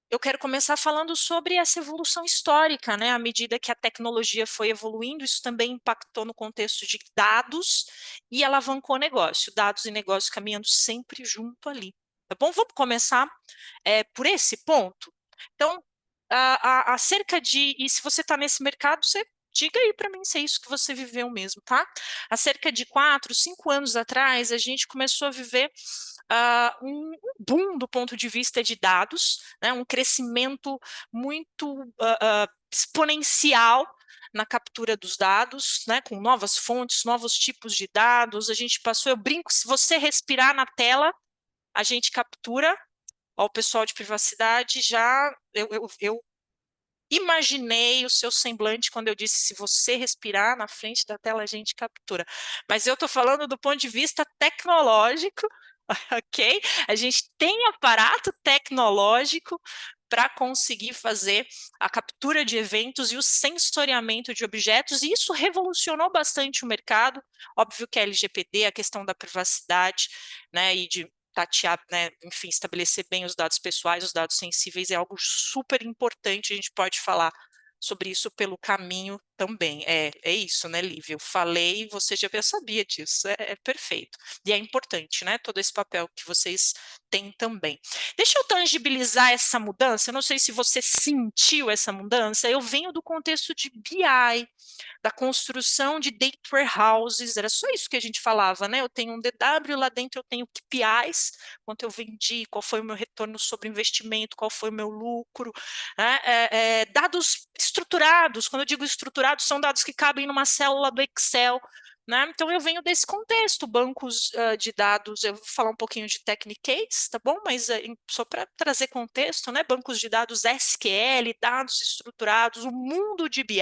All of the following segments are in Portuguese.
eu quero começar falando sobre essa evolução histórica, né? À medida que a tecnologia foi evoluindo, isso também impactou no contexto de dados e alavancou o negócio. Dados e negócio caminhando sempre junto ali. Tá bom? Vamos começar por esse ponto? Então, acerca de. E se você está nesse mercado, você diga aí para mim se é isso que você viveu mesmo, tá? Há cerca de 4, 5 anos atrás, a gente começou a viver um boom do ponto de vista de dados, né, um crescimento muito exponencial na captura dos dados, né, com novas fontes, novos tipos de dados. A gente passou, eu brinco, se você respirar na tela, a gente captura. Ó, o pessoal de privacidade já eu imaginei o seu semblante quando eu disse se você respirar na frente da tela a gente captura. Mas eu estou falando do ponto de vista tecnológico, ok? A gente tem aparato tecnológico para conseguir fazer a captura de eventos e o sensoriamento de objetos, e isso revolucionou bastante o mercado. Óbvio que a LGPD, a questão da privacidade, né, e de tatear, né, enfim, estabelecer bem os dados pessoais, os dados sensíveis é algo super importante, a gente pode falar sobre isso pelo caminho também. É isso, né, Lívia? Eu falei, você já sabia disso, é perfeito. E é importante, né, todo esse papel que vocês têm também. Deixa eu tangibilizar essa mudança, eu não sei se você sentiu essa mudança, eu venho do contexto de BI, da construção de data warehouses, era só isso que a gente falava, né? Eu tenho um DW, lá dentro eu tenho KPIs, quanto eu vendi, qual foi o meu retorno sobre investimento, qual foi o meu lucro, né? Dados estruturados, quando eu digo estruturados, são dados que cabem numa célula do Excel, né? Então, eu venho desse contexto, bancos de dados, eu vou falar um pouquinho de Technicates, tá bom? Mas só para trazer contexto, né? Bancos de dados SQL, dados estruturados, o mundo de BI,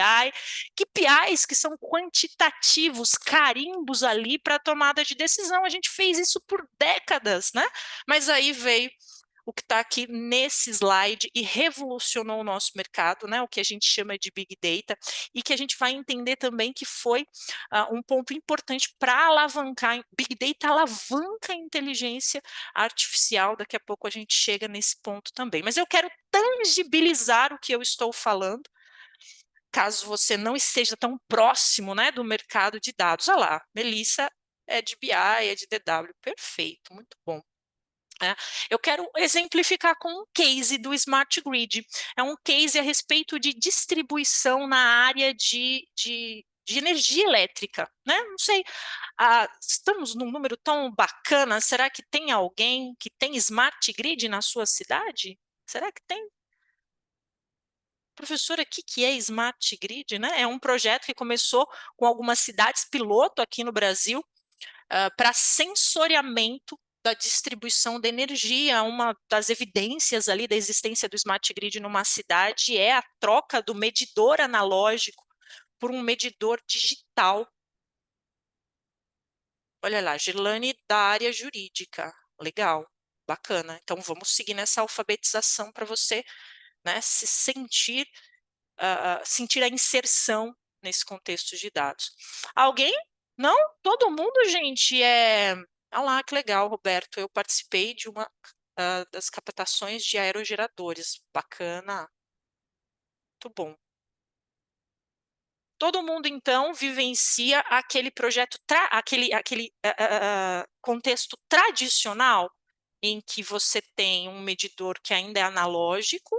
KPIs que são quantitativos, carimbos ali para tomada de decisão. A gente fez isso por décadas, né? Mas aí veio o que está aqui nesse slide e revolucionou o nosso mercado, né? O que a gente chama de Big Data, e que a gente vai entender também que foi um ponto importante para alavancar. Big Data alavanca a inteligência artificial, daqui a pouco a gente chega nesse ponto também. Mas eu quero tangibilizar o que eu estou falando, caso você não esteja tão próximo, né, do mercado de dados. Olha lá, Melissa é de BI, é de DW, perfeito, muito bom. Eu quero exemplificar com um case do Smart Grid. É um case a respeito de distribuição na área de energia elétrica, né? Não sei, estamos num número tão bacana, será que tem alguém que tem Smart Grid na sua cidade? Será que tem? Professora, o que é Smart Grid, né? É um projeto que começou com algumas cidades piloto aqui no Brasil, para sensoriamento da distribuição de energia. Uma das evidências ali da existência do Smart Grid numa cidade é a troca do medidor analógico por um medidor digital. Olha lá, Girlane da área jurídica. Legal, bacana. Então vamos seguir nessa alfabetização para você, né, se sentir a inserção nesse contexto de dados. Alguém? Não? Todo mundo, gente, Ah lá, que legal, Roberto. Eu participei de uma das captações de aerogeradores. Bacana. Muito bom. Todo mundo, então, vivencia aquele projeto, aquele contexto tradicional em que você tem um medidor que ainda é analógico.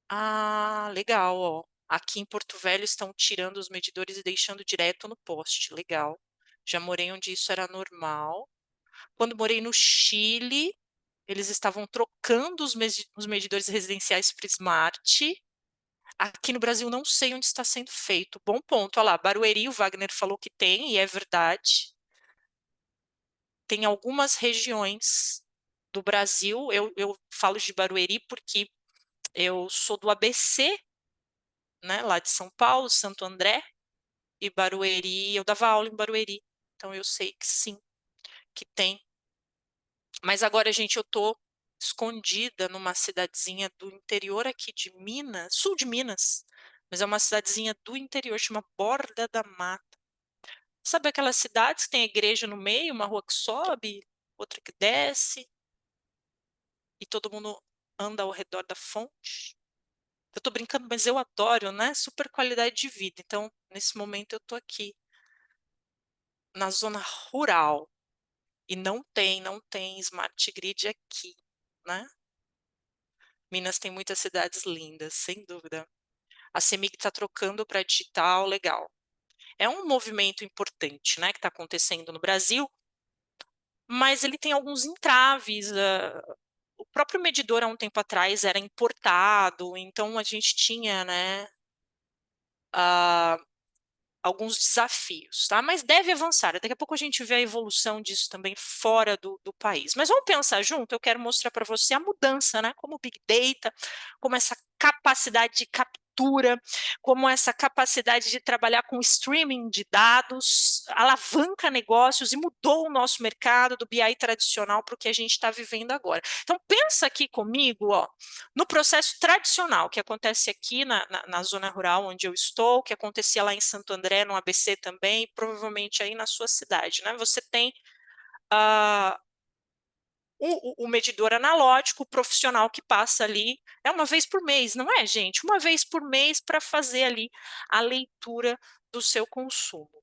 Ah, legal, ó. Aqui em Porto Velho estão tirando os medidores e deixando direto no poste. Legal. Já morei onde isso era normal. Quando morei no Chile, eles estavam trocando os medidores residenciais para Smart. Aqui no Brasil não sei onde está sendo feito. Bom ponto. Olha lá, Barueri, o Wagner falou que tem, e é verdade. Tem algumas regiões do Brasil, eu falo de Barueri porque eu sou do ABC, né, lá de São Paulo, Santo André, e Barueri, eu dava aula em Barueri, então eu sei que sim, que tem. Mas agora, gente, eu tô escondida numa cidadezinha do interior aqui de Minas, sul de Minas, mas é uma cidadezinha do interior, chama Borda da Mata. Sabe aquelas cidades que tem a igreja no meio, uma rua que sobe, outra que desce, e todo mundo anda ao redor da fonte. Eu tô brincando, mas eu adoro, né? Super qualidade de vida. Então, nesse momento, eu tô aqui na zona rural e não tem smart grid aqui, né? Minas tem muitas cidades lindas, sem dúvida. A CEMIG está trocando para digital, legal. É um movimento importante, né, que está acontecendo no Brasil, mas ele tem alguns entraves. O próprio medidor, há um tempo atrás, era importado, então a gente tinha, né, alguns desafios, tá? Mas deve avançar. Daqui a pouco a gente vê a evolução disso também fora do país. Mas vamos pensar junto, eu quero mostrar para você a mudança, né? Como o Big Data, como essa capacidade de captura, como essa capacidade de trabalhar com streaming de dados, alavanca negócios e mudou o nosso mercado do BI tradicional para o que a gente está vivendo agora. Então, pensa aqui comigo, ó, no processo tradicional que acontece aqui na zona rural onde eu estou, que acontecia lá em Santo André, no ABC também, provavelmente aí na sua cidade, né? Você tem o medidor analógico, o profissional que passa ali, é uma vez por mês, não é, gente? Uma vez por mês para fazer ali a leitura do seu consumo. O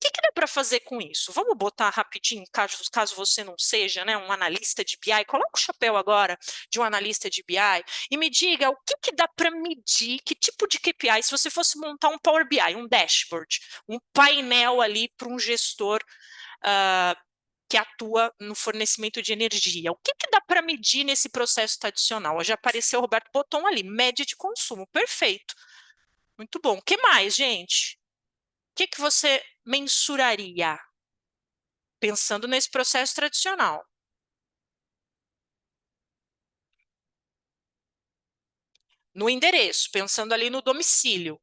que dá para fazer com isso? Vamos botar rapidinho, caso você não seja, né, um analista de BI, coloca o chapéu agora de um analista de BI e me diga o que dá para medir, que tipo de KPI, se você fosse montar um Power BI, um dashboard, um painel ali para um gestor que atua no fornecimento de energia. O que dá para medir nesse processo tradicional? Já apareceu o Roberto Boton ali, média de consumo, perfeito. Muito bom. O que mais, gente? O que você mensuraria pensando nesse processo tradicional? No endereço, pensando ali no domicílio.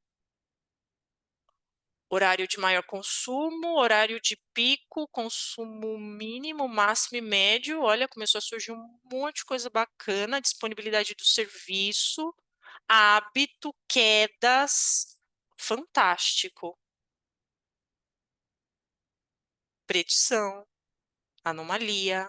Horário de maior consumo, horário de pico, consumo mínimo, máximo e médio. Olha, começou a surgir um monte de coisa bacana, disponibilidade do serviço, hábito, quedas, fantástico. Predição, anomalia.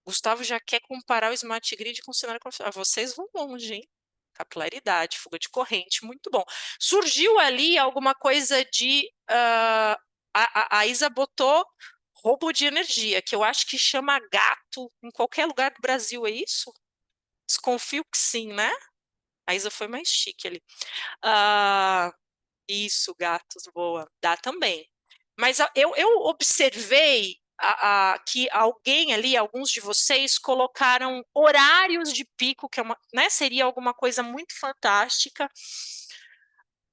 Gustavo já quer comparar o Smart Grid com o cenário convencional. Vocês vão longe, hein? Capilaridade, fuga de corrente, muito bom. Surgiu ali alguma coisa de. A Isa botou roubo de energia, que eu acho que chama gato em qualquer lugar do Brasil, é isso? Desconfio que sim, né? A Isa foi mais chique ali. Ah, isso, gatos, boa. Dá também. Mas eu observei que alguém ali, alguns de vocês, colocaram horários de pico, que é né, seria alguma coisa muito fantástica.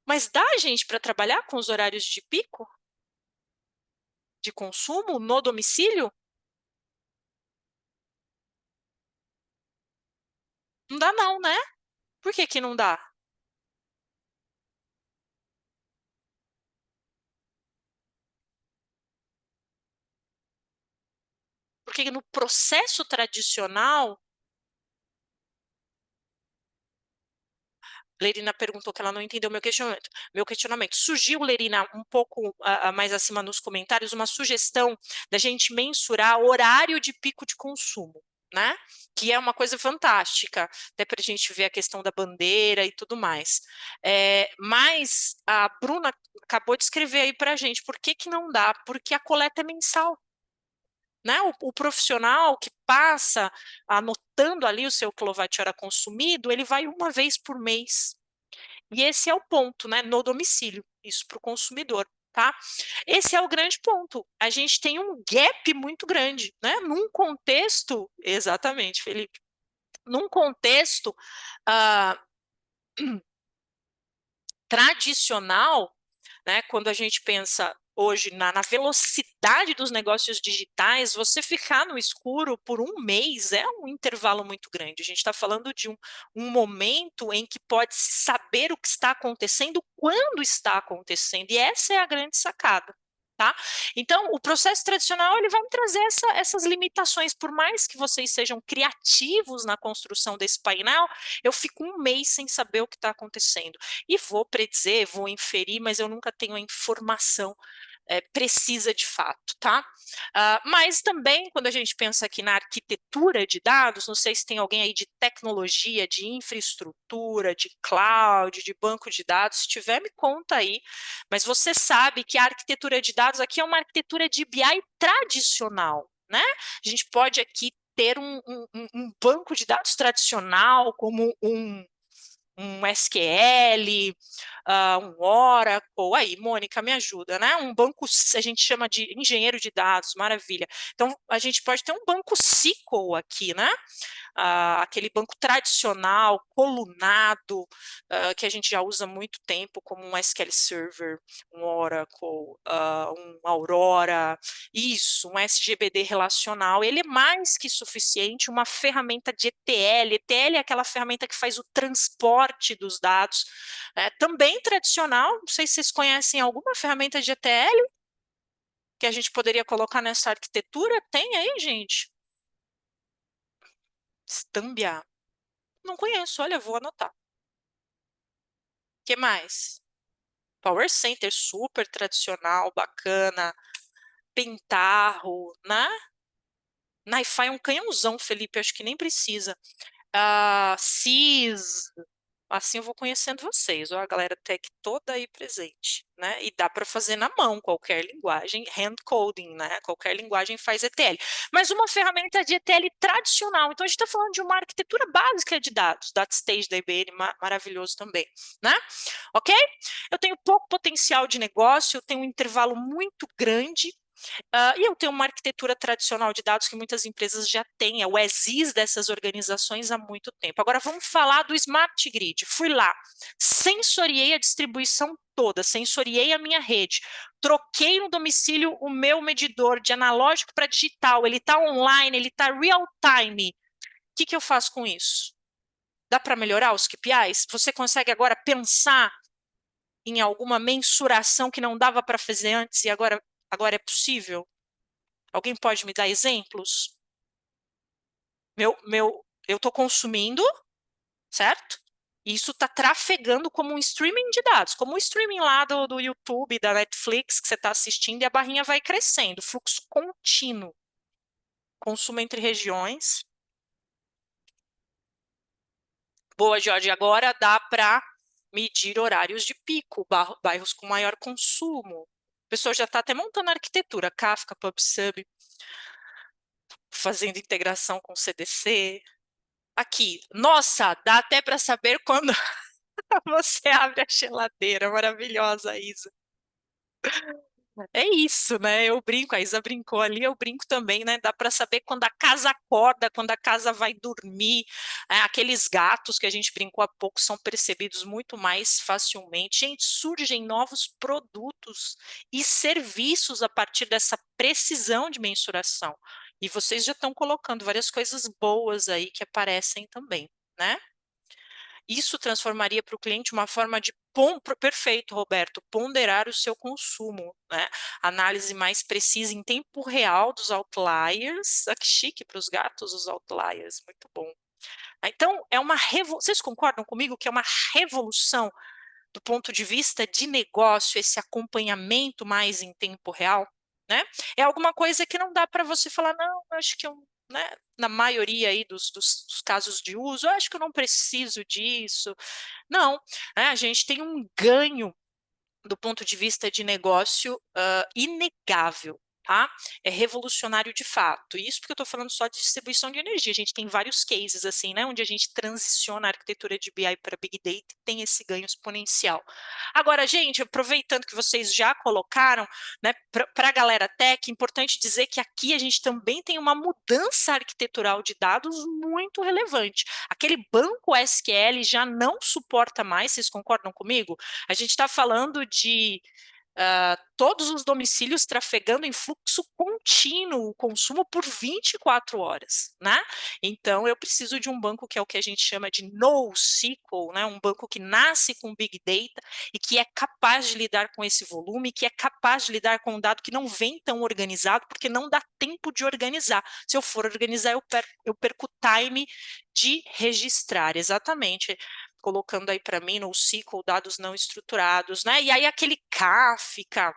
Mas dá, gente, para trabalhar com os horários de pico de consumo no domicílio? Não dá, não, né? Por que que não dá? Porque no processo tradicional, Lerina perguntou que ela não entendeu meu questionamento. Meu questionamento. Surgiu, Lerina, um pouco mais acima nos comentários, uma sugestão da gente mensurar o horário de pico de consumo, né? Que é uma coisa fantástica, até para a gente ver a questão da bandeira e tudo mais. Mas a Bruna acabou de escrever aí para a gente, por que que não dá? Porque a coleta é mensal. Né? O profissional que passa anotando ali o seu quilowatt-hora consumido, ele vai uma vez por mês. E esse é o ponto, né? No domicílio, isso para o consumidor. Tá? Esse é o grande ponto. A gente tem um gap muito grande, né? Num contexto, exatamente, Felipe, num contexto uh, tradicional, né, quando a gente pensa hoje na velocidade dos negócios digitais, você ficar no escuro por um mês é um intervalo muito grande. A gente está falando de um momento em que pode-se saber o que está acontecendo, quando está acontecendo, e essa é a grande sacada. Tá? Então, o processo tradicional ele vai me trazer essas limitações. Por mais que vocês sejam criativos na construção desse painel, eu fico um mês sem saber o que está acontecendo. E vou predizer, vou inferir, mas eu nunca tenho a informação precisa de fato, tá? Mas também, quando a gente pensa aqui na arquitetura de dados, não sei se tem alguém aí de tecnologia, de infraestrutura, de cloud, de banco de dados, se tiver, me conta aí. Mas você sabe que a arquitetura de dados aqui é uma arquitetura de BI tradicional, né? A gente pode aqui ter um banco de dados tradicional, como um SQL, um Oracle, aí, Mônica, me ajuda, né? Um banco, a gente chama de engenheiro de dados, maravilha. Então, a gente pode ter um banco SQL aqui, né? Aquele banco tradicional, colunado, que a gente já usa há muito tempo, como um SQL Server, um Oracle, um Aurora, isso, um SGBD relacional, ele é mais que suficiente, uma ferramenta de ETL. ETL é aquela ferramenta que faz o transporte dos dados, também tradicional. Não sei se vocês conhecem alguma ferramenta de ETL que a gente poderia colocar nessa arquitetura. Tem aí, gente? Stambia. Não conheço, olha, vou anotar. O que mais? Power Center, super tradicional, bacana. Pentaho, né? NiFi é um canhãozão, Felipe, acho que nem precisa. CIS, assim eu vou conhecendo vocês, ó, a galera tech toda aí presente, né? E dá para fazer na mão qualquer linguagem, hand coding, né? Qualquer linguagem faz ETL. Mas uma ferramenta de ETL tradicional, então a gente está falando de uma arquitetura básica de dados, DataStage da IBM, maravilhoso também, né? Ok? Eu tenho pouco potencial de negócio, eu tenho um intervalo muito grande. E eu tenho uma arquitetura tradicional de dados que muitas empresas já têm, é o ESIS dessas organizações há muito tempo. Agora vamos falar do Smart Grid. Fui lá, sensoriei a distribuição toda, sensoriei a minha rede, troquei no domicílio o meu medidor de analógico para digital, ele está online, ele está real time. O que eu faço com isso? Dá para melhorar os KPIs? Você consegue agora pensar em alguma mensuração que não dava para fazer antes e agora é possível? Alguém pode me dar exemplos? Eu estou consumindo, certo? E isso está trafegando como um streaming de dados, como o streaming lá do YouTube, da Netflix, que você está assistindo, e a barrinha vai crescendo, fluxo contínuo. Consumo entre regiões. Boa, Jorge, agora dá para medir horários de pico, bairros com maior consumo. A pessoa já está até montando arquitetura, Kafka, PubSub, fazendo integração com CDC. Aqui, nossa, dá até para saber quando você abre a geladeira. Maravilhosa, Isa. É isso, né? Eu brinco, a Isa brincou ali, eu brinco também, né? Dá para saber quando a casa acorda, quando a casa vai dormir. Aqueles gatos que a gente brincou há pouco são percebidos muito mais facilmente. Gente, surgem novos produtos e serviços a partir dessa precisão de mensuração. E vocês já estão colocando várias coisas boas aí que aparecem também, né? Isso transformaria para o cliente uma forma de perfeito, Roberto, ponderar o seu consumo, né? Análise mais precisa em tempo real dos outliers. Que chique para os gatos, os outliers, muito bom. Então, vocês concordam comigo que é uma revolução do ponto de vista de negócio, esse acompanhamento mais em tempo real, né? É alguma coisa que não dá para você falar, não, acho que eu, né, na maioria aí dos casos de uso, eu acho que eu não preciso disso. Não, né, a gente tem um ganho do ponto de vista de negócio inegável. Tá? É revolucionário de fato. E isso porque eu estou falando só de distribuição de energia. A gente tem vários cases assim, né? Onde a gente transiciona a arquitetura de BI para Big Data e tem esse ganho exponencial. Agora, gente, aproveitando que vocês já colocaram, né, para a galera tech, é importante dizer que aqui a gente também tem uma mudança arquitetural de dados muito relevante. Aquele banco SQL já não suporta mais, vocês concordam comigo? A gente está falando de todos os domicílios trafegando em fluxo contínuo, o consumo por 24 horas, né? Então, eu preciso de um banco que é o que a gente chama de NoSQL, né? Um banco que nasce com Big Data e que é capaz de lidar com esse volume, que é capaz de lidar com um dado que não vem tão organizado, porque não dá tempo de organizar. Se eu for organizar, eu perco time de registrar, exatamente colocando aí para mim no SQL dados não estruturados, né? E aí aquele Kafka,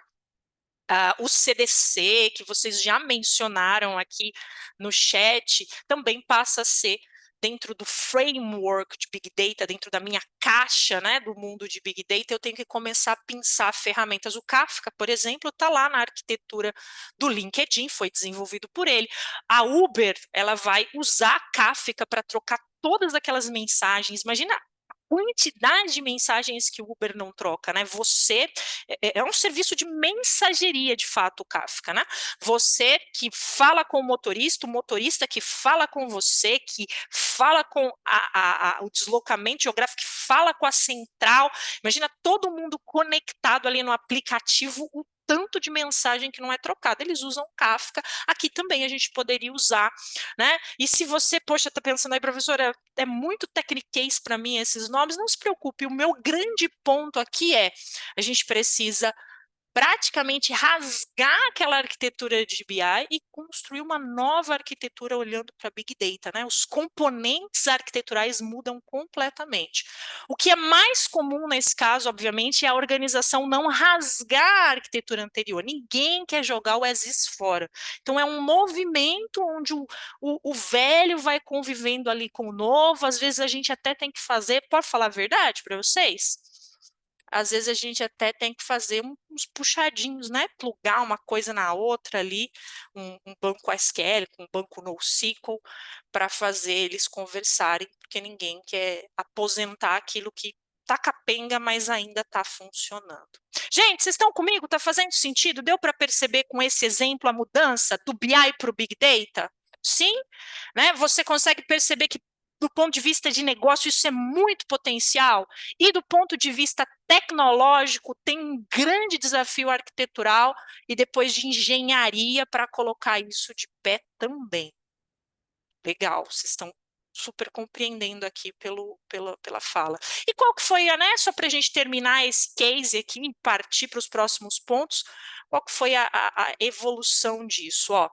O CDC, que vocês já mencionaram aqui no chat, também passa a ser dentro do framework de Big Data, dentro da minha caixa, né, do mundo de Big Data, eu tenho que começar a pensar ferramentas. O Kafka, por exemplo, está lá na arquitetura do LinkedIn, foi desenvolvido por ele. A Uber, ela vai usar Kafka para trocar todas aquelas mensagens. Imagina quantidade de mensagens que o Uber não troca, né? Você é um serviço de mensageria, de fato, o Kafka, né? Você que fala com o motorista que fala com você, que fala com o deslocamento geográfico, que fala com a central. Imagina todo mundo conectado ali no aplicativo, o tanto de mensagem que não é trocada. Eles usam Kafka. Aqui também a gente poderia usar, né? E se você, poxa, está pensando aí, professora, é muito techniquez para mim esses nomes, não se preocupe, o meu grande ponto aqui é, a gente precisa praticamente rasgar aquela arquitetura de BI e construir uma nova arquitetura olhando para Big Data, né? Os componentes arquiteturais mudam completamente. O que é mais comum nesse caso, obviamente, é a organização não rasgar a arquitetura anterior. Ninguém quer jogar o as is fora. Então, é um movimento onde o velho vai convivendo ali com o novo. Às vezes, a gente até tem que fazer, pode falar a verdade para vocês? Às vezes a gente até tem que fazer uns puxadinhos, né? Plugar uma coisa na outra ali, um banco SQL com um banco NoSQL, para fazer eles conversarem, porque ninguém quer aposentar aquilo que tá capenga, mas ainda está funcionando. Gente, vocês estão comigo? Está fazendo sentido? Deu para perceber com esse exemplo a mudança do BI para o Big Data? Sim, né? Você consegue perceber que do ponto de vista de negócio, isso é muito potencial. E do ponto de vista tecnológico, tem um grande desafio arquitetural e depois de engenharia para colocar isso de pé também. Legal, vocês estão super compreendendo aqui pela fala. E qual que foi, né, só para a gente terminar esse case aqui e partir para os próximos pontos, qual que foi a evolução disso? Ó,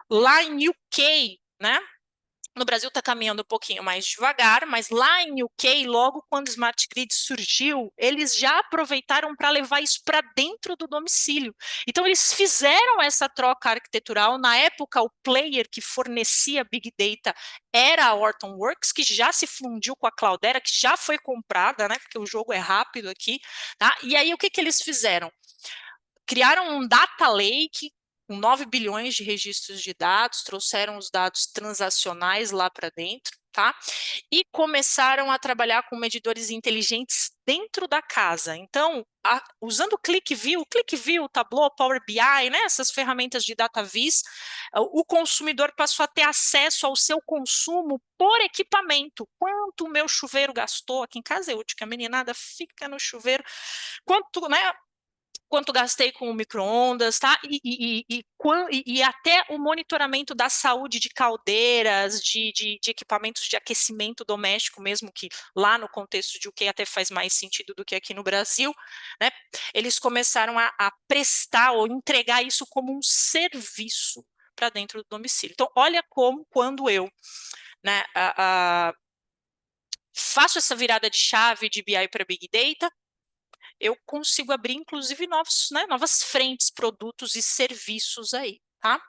lá em UK, né, no Brasil está caminhando um pouquinho mais devagar, mas lá em UK, logo quando o Smart Grid surgiu, eles já aproveitaram para levar isso para dentro do domicílio. Então, eles fizeram essa troca arquitetural. Na época, o player que fornecia Big Data era a Hortonworks, que já se fundiu com a Cloudera, que já foi comprada, né? Porque o jogo é rápido aqui. Tá? E aí, o que, que eles fizeram? Criaram um data lake com 9 bilhões de registros de dados, trouxeram os dados transacionais lá para dentro, tá? E começaram a trabalhar com medidores inteligentes dentro da casa. Então, usando o ClickView, Tableau, Power BI, né, essas ferramentas de data vis, o consumidor passou a ter acesso ao seu consumo por equipamento. Quanto o meu chuveiro gastou? Aqui em casa é útil, que a meninada fica no chuveiro. Quanto gastei com o micro-ondas, tá? E até o monitoramento da saúde de caldeiras, de equipamentos de aquecimento doméstico, mesmo que lá no contexto de UK até faz mais sentido do que aqui no Brasil, né? Eles começaram a prestar ou entregar isso como um serviço para dentro do domicílio. Então, olha como quando eu, né, faço essa virada de chave de BI para Big Data, eu consigo abrir, inclusive, novas frentes, produtos e serviços aí, tá?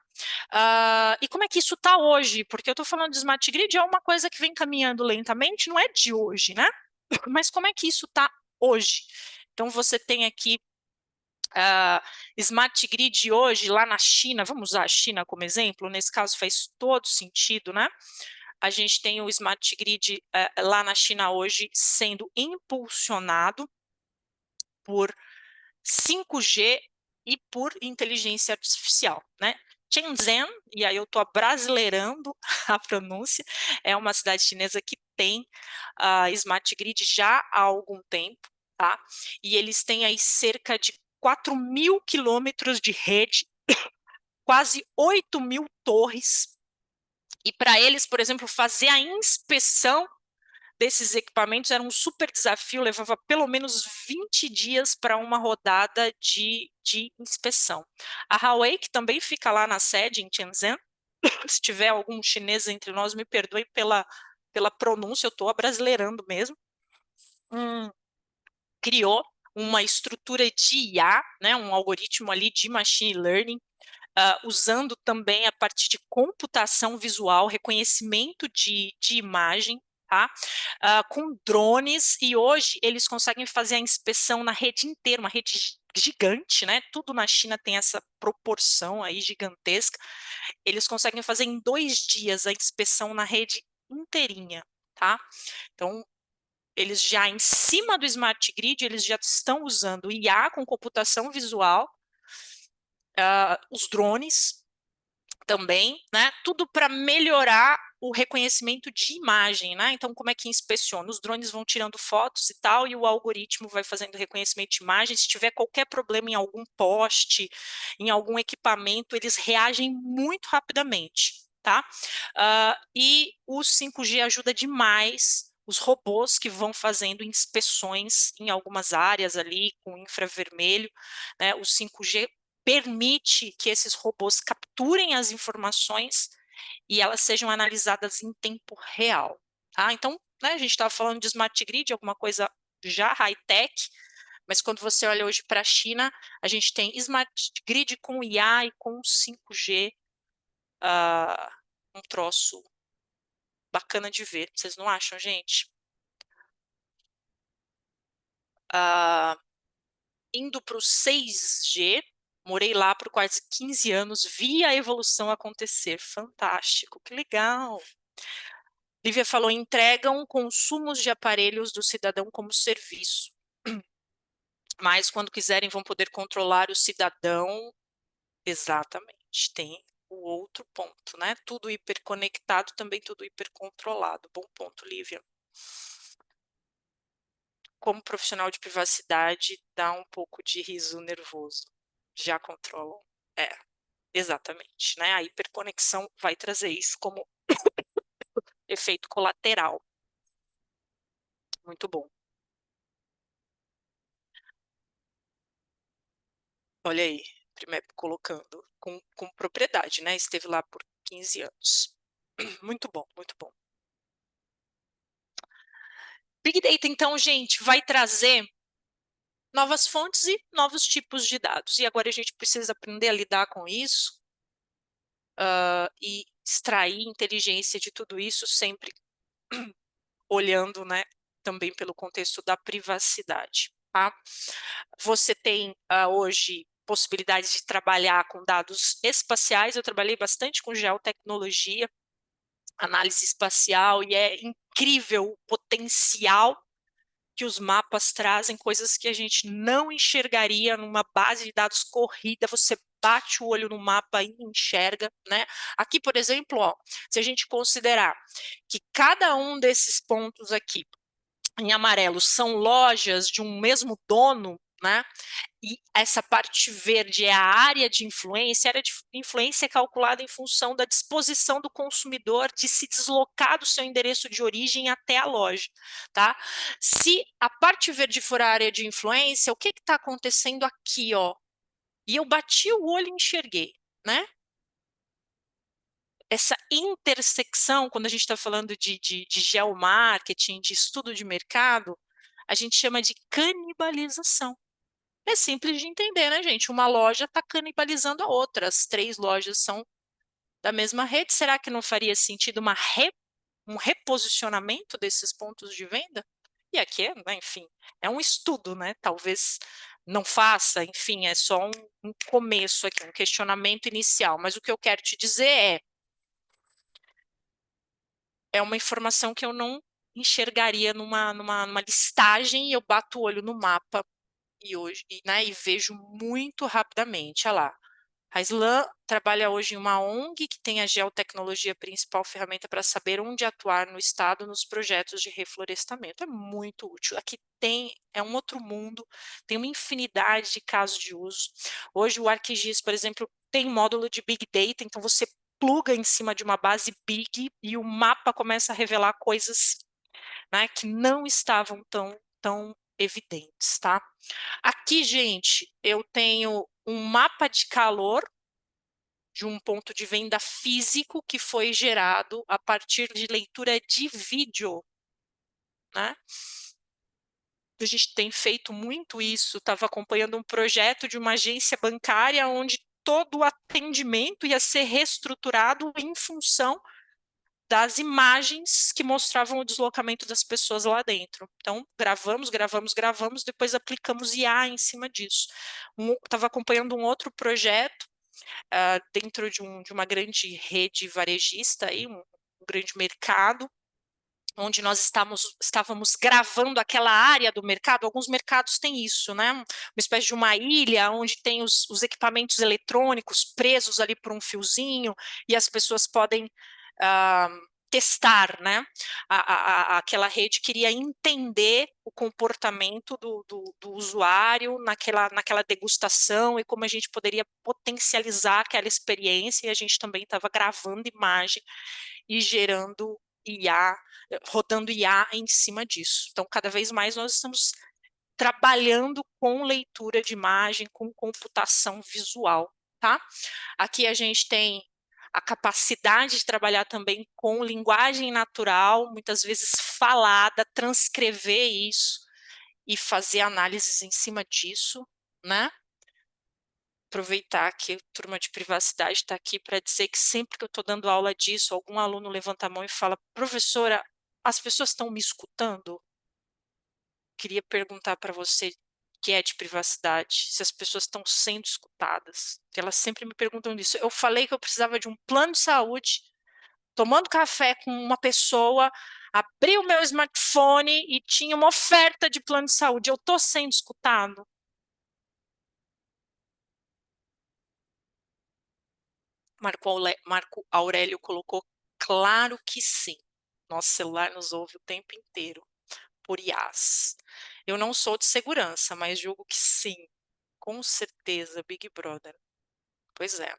E como é que isso está hoje? Porque eu estou falando de Smart Grid, é uma coisa que vem caminhando lentamente, não é de hoje, né? Mas como é que isso está hoje? Então, você tem aqui Smart Grid hoje, lá na China, vamos usar a China como exemplo, nesse caso faz todo sentido, né? A gente tem o Smart Grid lá na China hoje sendo impulsionado por 5G e por inteligência artificial, né? Shenzhen, e aí eu estou abrasileirando a pronúncia, é uma cidade chinesa que tem Smart Grid já há algum tempo, tá? E eles têm aí cerca de 4.000 quilômetros de rede, quase 8.000 torres, e para eles, por exemplo, fazer a inspeção desses equipamentos era um super desafio, levava pelo menos 20 dias para uma rodada de inspeção. A Huawei, que também fica lá na sede, em Shenzhen, se tiver algum chinês entre nós, me perdoe pela pronúncia, eu estou abrasileirando mesmo, criou uma estrutura de IA, né, um algoritmo ali de machine learning, usando também a parte de computação visual, reconhecimento de imagem, tá? Com drones, e hoje eles conseguem fazer a inspeção na rede inteira, uma rede gigante, né? Tudo na China tem essa proporção aí gigantesca. Eles conseguem fazer em 2 dias a inspeção na rede inteirinha, tá? Então, eles já, em cima do Smart Grid, eles já estão usando IA com computação visual, os drones também, né? Tudo para melhorar o reconhecimento de imagem, né? Então, como é que inspeciona? Os drones vão tirando fotos e tal, e o algoritmo vai fazendo reconhecimento de imagem. Se tiver qualquer problema em algum poste, em algum equipamento, eles reagem muito rapidamente, tá? E o 5G ajuda demais os robôs que vão fazendo inspeções em algumas áreas ali com infravermelho, né? O 5G permite que esses robôs capturem as informações e elas sejam analisadas em tempo real, tá? Então, né, a gente estava falando de smart grid, alguma coisa já high-tech, mas quando você olha hoje para a China, a gente tem smart grid com IA e com 5G, um troço bacana de ver, vocês não acham, gente? Indo para o 6G, morei lá por quase 15 anos, vi a evolução acontecer. Fantástico, que legal. Lívia falou: entregam consumos de aparelhos do cidadão como serviço. Mas quando quiserem vão poder controlar o cidadão. Exatamente, tem o outro ponto, né? Tudo hiperconectado, também tudo hipercontrolado. Bom ponto, Lívia. Como profissional de privacidade, dá um pouco de riso nervoso. Já controlam. É, exatamente, né? A hiperconexão vai trazer isso como efeito colateral. Muito bom. Olha aí, primeiro colocando com propriedade, né? Esteve lá por 15 anos. Muito bom, muito bom. Big Data, então, gente, vai trazer novas fontes e novos tipos de dados. E agora a gente precisa aprender a lidar com isso, e extrair inteligência de tudo isso, sempre olhando, né, também pelo contexto da privacidade, tá? Você tem hoje possibilidades de trabalhar com dados espaciais. Eu trabalhei bastante com geotecnologia, análise espacial, e é incrível o potencial que os mapas trazem, coisas que a gente não enxergaria numa base de dados corrida. Você bate o olho no mapa e enxerga, né? Aqui, por exemplo, ó, se a gente considerar que cada um desses pontos aqui em amarelo são lojas de um mesmo dono, né? E essa parte verde é a área de influência. A área de influência é calculada em função da disposição do consumidor de se deslocar do seu endereço de origem até a loja, tá? Se a parte verde for a área de influência, o que está acontecendo aqui, ó? E eu bati o olho e enxerguei, né? Essa intersecção, quando a gente está falando de geomarketing, de estudo de mercado, a gente chama de canibalização. É simples de entender, né, gente? Uma loja está canibalizando a outra. As 3 lojas são da mesma rede. Será que não faria sentido um reposicionamento desses pontos de venda? E aqui, né, enfim, é um estudo, né? Talvez não faça, enfim, é só um começo aqui, um questionamento inicial. Mas o que eu quero te dizer é uma informação que eu não enxergaria numa listagem, e eu bato o olho no mapa e hoje, né, e vejo muito rapidamente. Olha lá, a Slam trabalha hoje em uma ONG que tem a geotecnologia principal ferramenta para saber onde atuar no estado nos projetos de reflorestamento. É muito útil. Aqui é um outro mundo, tem uma infinidade de casos de uso. Hoje o ArcGIS, por exemplo, tem módulo de Big Data, então você pluga em cima de uma base Big e o mapa começa a revelar coisas, né, que não estavam tão evidentes, tá? Aqui, gente, eu tenho um mapa de calor de um ponto de venda físico que foi gerado a partir de leitura de vídeo, né? A gente tem feito muito isso, estava acompanhando um projeto de uma agência bancária onde todo o atendimento ia ser reestruturado em função das imagens que mostravam o deslocamento das pessoas lá dentro. Então, gravamos, depois aplicamos IA em cima disso. Estava acompanhando um outro projeto dentro de uma grande rede varejista, aí, um grande mercado, onde nós estávamos gravando aquela área do mercado. Alguns mercados têm isso, né? Uma espécie de uma ilha onde tem os equipamentos eletrônicos presos ali por um fiozinho e as pessoas podem ah, testar, né? Aquela rede queria entender o comportamento do usuário naquela degustação e como a gente poderia potencializar aquela experiência, e a gente também estava gravando imagem e gerando IA, rodando IA em cima disso. Então, cada vez mais nós estamos trabalhando com leitura de imagem, com computação visual, tá? Aqui a gente tem a capacidade de trabalhar também com linguagem natural, muitas vezes falada, transcrever isso e fazer análises em cima disso, né? Aproveitar que a turma de privacidade está aqui para dizer que sempre que eu estou dando aula disso, algum aluno levanta a mão e fala: professora, as pessoas estão me escutando? Queria perguntar para você que é de privacidade, se as pessoas estão sendo escutadas. Que elas sempre me perguntam isso. Eu falei que eu precisava de um plano de saúde, tomando café com uma pessoa, abri o meu smartphone e tinha uma oferta de plano de saúde. Eu estou sendo escutado? Marco Aurélio colocou: claro que sim. Nosso celular nos ouve o tempo inteiro, por IAs. Eu não sou de segurança, mas julgo que sim, com certeza, Big Brother. Pois é.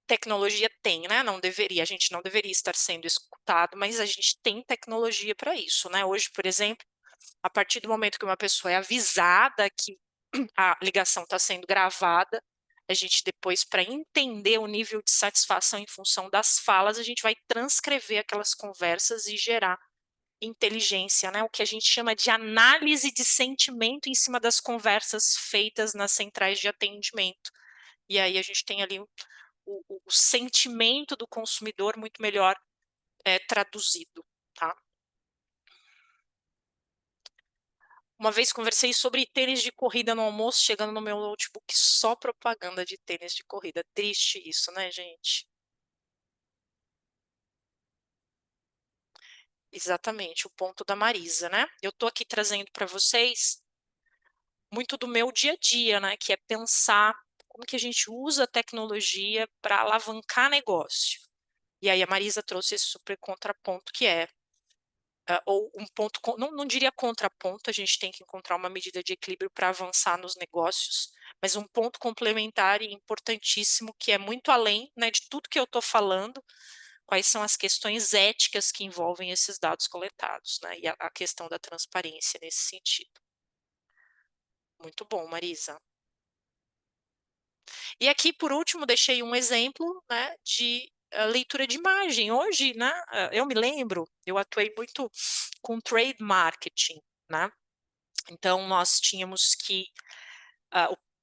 Tecnologia tem, né? Não deveria, a gente não deveria estar sendo escutado, mas a gente tem tecnologia para isso, né? Hoje, por exemplo, a partir do momento que uma pessoa é avisada que a ligação está sendo gravada, a gente depois, para entender o nível de satisfação em função das falas, a gente vai transcrever aquelas conversas e gerar inteligência, né? O que a gente chama de análise de sentimento em cima das conversas feitas nas centrais de atendimento. E aí a gente tem ali o sentimento do consumidor muito melhor traduzido, tá? Uma vez conversei sobre tênis de corrida no almoço, chegando no meu notebook, só propaganda de tênis de corrida. Triste isso, né, gente? Exatamente, o ponto da Marisa, né? Eu tô aqui trazendo para vocês muito do meu dia a dia, né? Que é pensar como que a gente usa a tecnologia para alavancar negócio. E aí a Marisa trouxe esse super contraponto que é ou um ponto, não diria contraponto, a gente tem que encontrar uma medida de equilíbrio para avançar nos negócios, mas um ponto complementar e importantíssimo que é muito além, né, de tudo que eu estou falando, quais são as questões éticas que envolvem esses dados coletados, né, e a questão da transparência nesse sentido. Muito bom, Marisa. E aqui, por último, deixei um exemplo, né, de leitura de imagem. Hoje, né, eu me lembro, eu atuei muito com trade marketing, né? Então, nós tínhamos que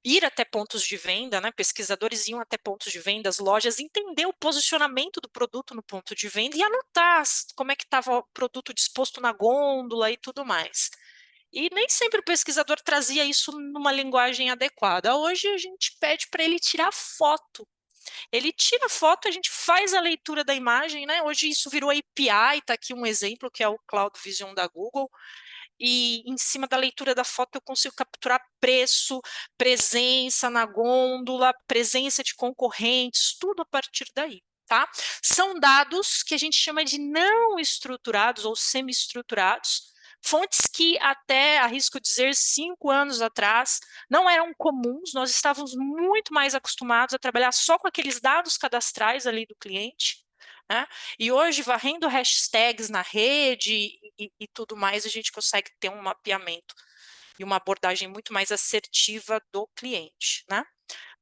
ir até pontos de venda, né? Pesquisadores iam até pontos de venda, as lojas, entender o posicionamento do produto no ponto de venda e anotar como é que estava o produto disposto na gôndola e tudo mais. E nem sempre o pesquisador trazia isso numa linguagem adequada. Hoje a gente pede para ele tirar foto. Ele tira foto, a gente faz a leitura da imagem, né? Hoje isso virou API, está aqui um exemplo que é o Cloud Vision da Google, e em cima da leitura da foto eu consigo capturar preço, presença na gôndola, presença de concorrentes, tudo a partir daí. Tá? São dados que a gente chama de não estruturados ou semi-estruturados, fontes que até, arrisco dizer, 5 anos atrás não eram comuns, nós estávamos muito mais acostumados a trabalhar só com aqueles dados cadastrais ali do cliente, né? E hoje, varrendo hashtags na rede e tudo mais, a gente consegue ter um mapeamento e uma abordagem muito mais assertiva do cliente, né?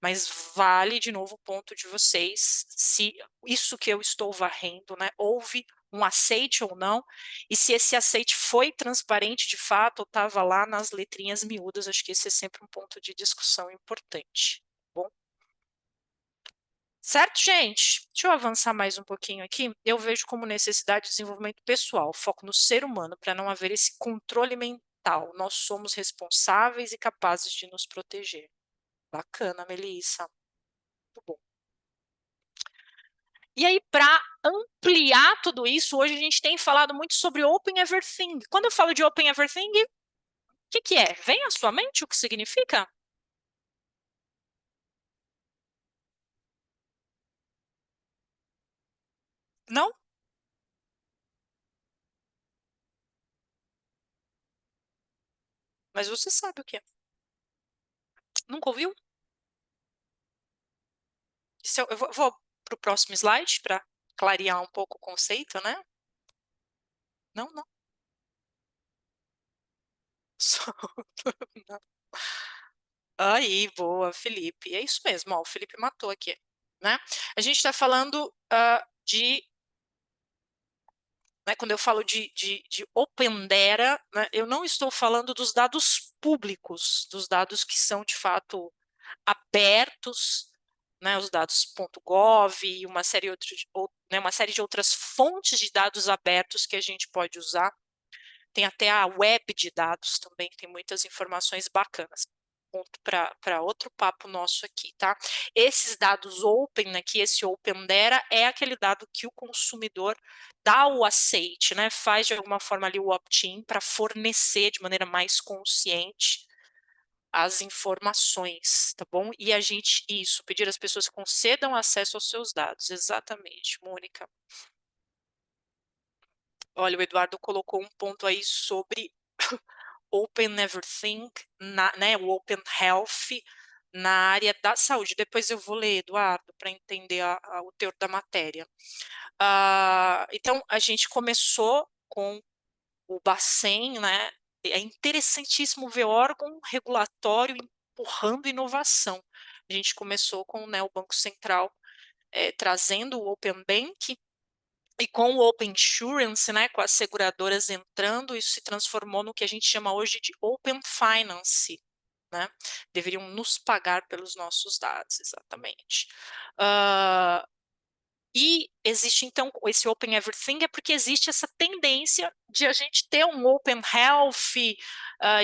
Mas vale de novo o ponto de vocês, se isso que eu estou varrendo, né, houve um aceite ou não, e se esse aceite foi transparente de fato ou estava lá nas letrinhas miúdas. Acho que esse é sempre um ponto de discussão importante. Bom, certo, gente? Deixa eu avançar mais um pouquinho aqui. Eu vejo como necessidade de desenvolvimento pessoal, foco no ser humano, para não haver esse controle mental. Nós somos responsáveis e capazes de nos proteger. Bacana, Melissa. Muito bom. E aí, para ampliar tudo isso, hoje a gente tem falado muito sobre Open Everything. Quando eu falo de Open Everything, o que é? Vem à sua mente o que significa? Não? Mas você sabe o que é. Nunca ouviu? Eu vou para o próximo slide para clarear um pouco o conceito, né? Não, não. Só- não. Aí, boa, Felipe. É isso mesmo, ó, o Felipe matou aqui, né? A gente está falando de, né, quando eu falo de Open Data, né, eu não estou falando dos dados públicos, dos dados que são de fato abertos, né, os dados .gov e uma série de outras fontes de dados abertos que a gente pode usar. Tem até a web de dados também, que tem muitas informações bacanas. Ponto para outro papo nosso aqui, tá? Esses dados open aqui, esse Open Data, é aquele dado que o consumidor dá o aceite, né? Faz de alguma forma ali o opt-in para fornecer de maneira mais consciente as informações, tá bom? E a gente, isso, pedir às pessoas que concedam acesso aos seus dados, exatamente, Mônica. Olha, o Eduardo colocou um ponto aí sobre Open Everything, né, o Open Health na área da saúde. Depois eu vou ler, Eduardo, para entender o teor da matéria. Então, a gente começou com o Bacen, né? É interessantíssimo ver órgão regulatório empurrando inovação. A gente começou com, né, o Banco Central trazendo o Open Bank, e com o Open Insurance, né, com as seguradoras entrando, isso se transformou no que a gente chama hoje de Open Finance, né? Deveriam nos pagar pelos nossos dados, exatamente. E existe, então, esse Open Everything é porque existe essa tendência de a gente ter um Open Health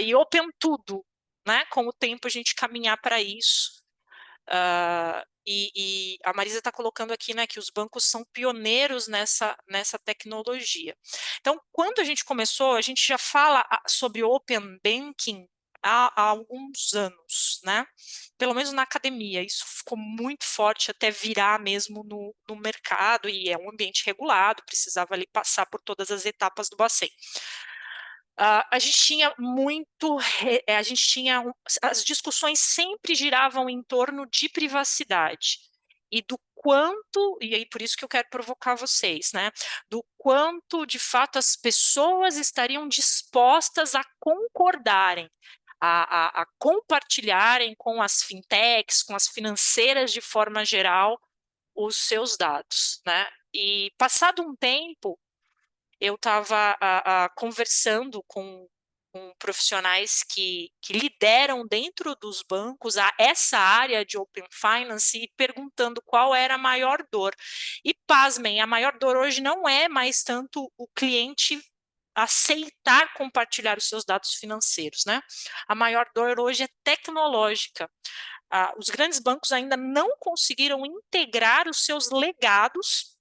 e Open tudo, né? Com o tempo a gente caminhar para isso. E a Marisa está colocando aqui, né, que os bancos são pioneiros nessa tecnologia. Então, quando a gente começou, a gente já fala sobre Open Banking há alguns anos, né? Pelo menos na academia, isso ficou muito forte até virar mesmo no mercado, e é um ambiente regulado, precisava ali passar por todas as etapas do Bacen. A gente tinha muito, a gente tinha, as discussões sempre giravam em torno de privacidade e do quanto, e aí por isso que eu quero provocar vocês, né? Do quanto de fato as pessoas estariam dispostas a concordarem, a compartilharem com as fintechs, com as financeiras de forma geral, os seus dados, né? E passado um tempo, eu estava conversando com profissionais que lideram dentro dos bancos essa área de Open Finance e perguntando qual era a maior dor. E pasmem, a maior dor hoje não é mais tanto o cliente aceitar compartilhar os seus dados financeiros, né? A maior dor hoje é tecnológica. Os grandes bancos ainda não conseguiram integrar os seus legados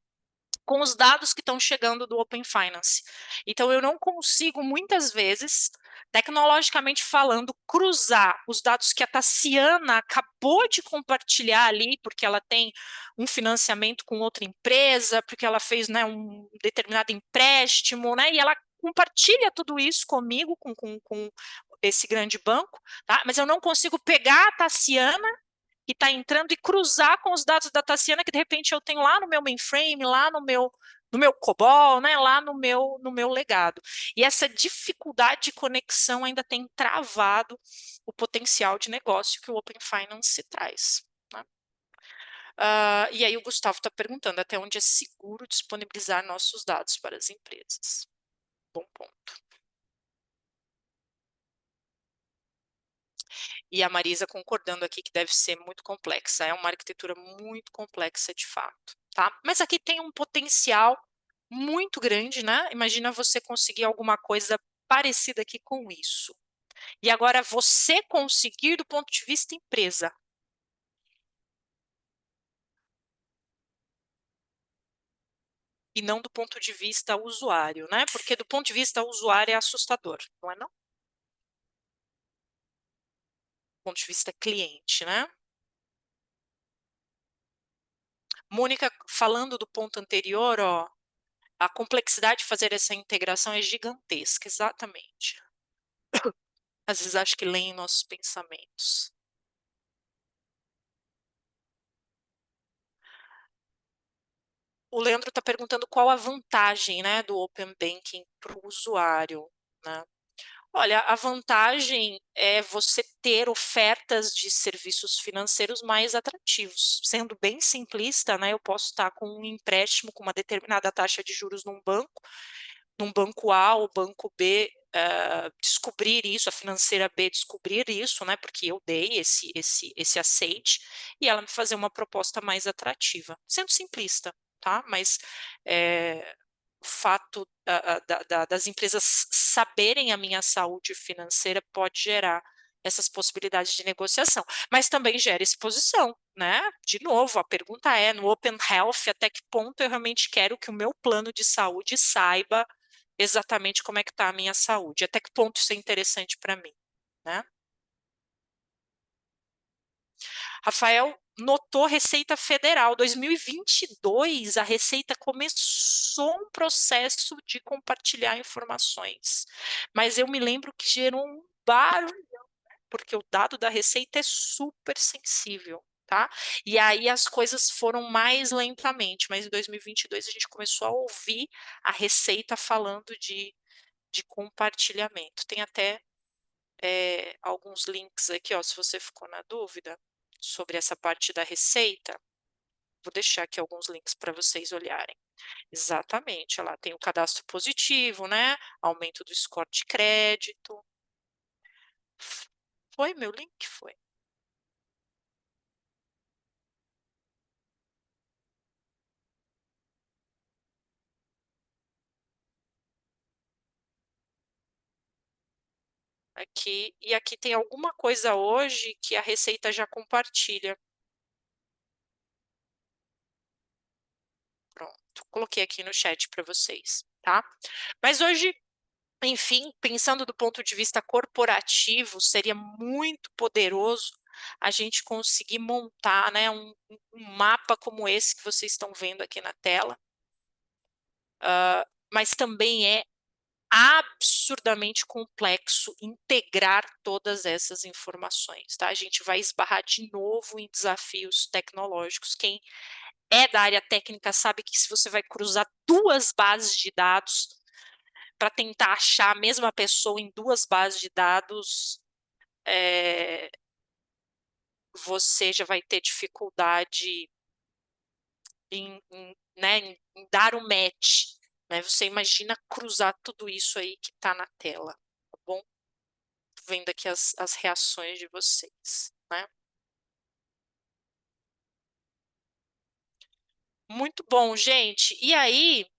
com os dados que estão chegando do Open Finance. Então, eu não consigo, muitas vezes, tecnologicamente falando, cruzar os dados que a Tassiana acabou de compartilhar ali, porque ela tem um financiamento com outra empresa, porque ela fez, né, um determinado empréstimo, né, e ela compartilha tudo isso comigo, com esse grande banco, tá? Mas eu não consigo pegar a Tassiana que está entrando e cruzar com os dados da Tassiana que de repente eu tenho lá no meu mainframe, lá no meu COBOL, né, lá no meu legado. E essa dificuldade de conexão ainda tem travado o potencial de negócio que o Open Finance traz. E aí o Gustavo está perguntando até onde é seguro disponibilizar nossos dados para as empresas. Bom ponto. E a Marisa concordando aqui que deve ser muito complexa. É uma arquitetura muito complexa de fato, tá? Mas aqui tem um potencial muito grande, né? Imagina você conseguir alguma coisa parecida aqui com isso. E agora você conseguir do ponto de vista empresa. E não do ponto de vista usuário, né? Porque do ponto de vista usuário é assustador, não é não? Do ponto de vista cliente, né? Mônica, falando do ponto anterior, ó, a complexidade de fazer essa integração é gigantesca, exatamente. Às vezes acho que leem nossos pensamentos. O Leandro está perguntando qual a vantagem, né, do Open Banking para o usuário, né? Olha, a vantagem é você ter ofertas de serviços financeiros mais atrativos. Sendo bem simplista, né, eu posso estar com um empréstimo com uma determinada taxa de juros num banco A ou banco B descobrir isso, a financeira B descobrir isso, né, porque eu dei esse aceite, e ela me fazer uma proposta mais atrativa. Sendo simplista, tá? Mas o fato das empresas saberem a minha saúde financeira pode gerar essas possibilidades de negociação, mas também gera exposição, né? De novo, a pergunta é, no Open Health, até que ponto eu realmente quero que o meu plano de saúde saiba exatamente como é que está a minha saúde, até que ponto isso é interessante para mim, né? Rafael notou Receita Federal, 2022, a Receita começou um processo de compartilhar informações, mas eu me lembro que gerou um barulho, porque o dado da Receita é super sensível, tá? E aí as coisas foram mais lentamente, mas em 2022 a gente começou a ouvir a Receita falando de compartilhamento. Tem até alguns links aqui, ó, se você ficou na dúvida sobre essa parte da receita, vou deixar aqui alguns links para vocês olharem. Exatamente, ela tem o cadastro positivo, né? Aumento do score de crédito. Foi meu link? Foi. Aqui, e aqui tem alguma coisa hoje que a Receita já compartilha. Pronto, coloquei aqui no chat para vocês, tá? Mas hoje, enfim, pensando do ponto de vista corporativo, seria muito poderoso a gente conseguir montar, né, um mapa como esse que vocês estão vendo aqui na tela, mas também é absurdamente complexo integrar todas essas informações, tá? A gente vai esbarrar de novo em desafios tecnológicos. Quem é da área técnica sabe que se você vai cruzar duas bases de dados para tentar achar a mesma pessoa em duas bases de dados, você já vai ter dificuldade né, em dar o match. Né? Você imagina cruzar tudo isso aí que está na tela, tá bom? Vendo aqui as reações de vocês, né? Muito bom, gente. E aí,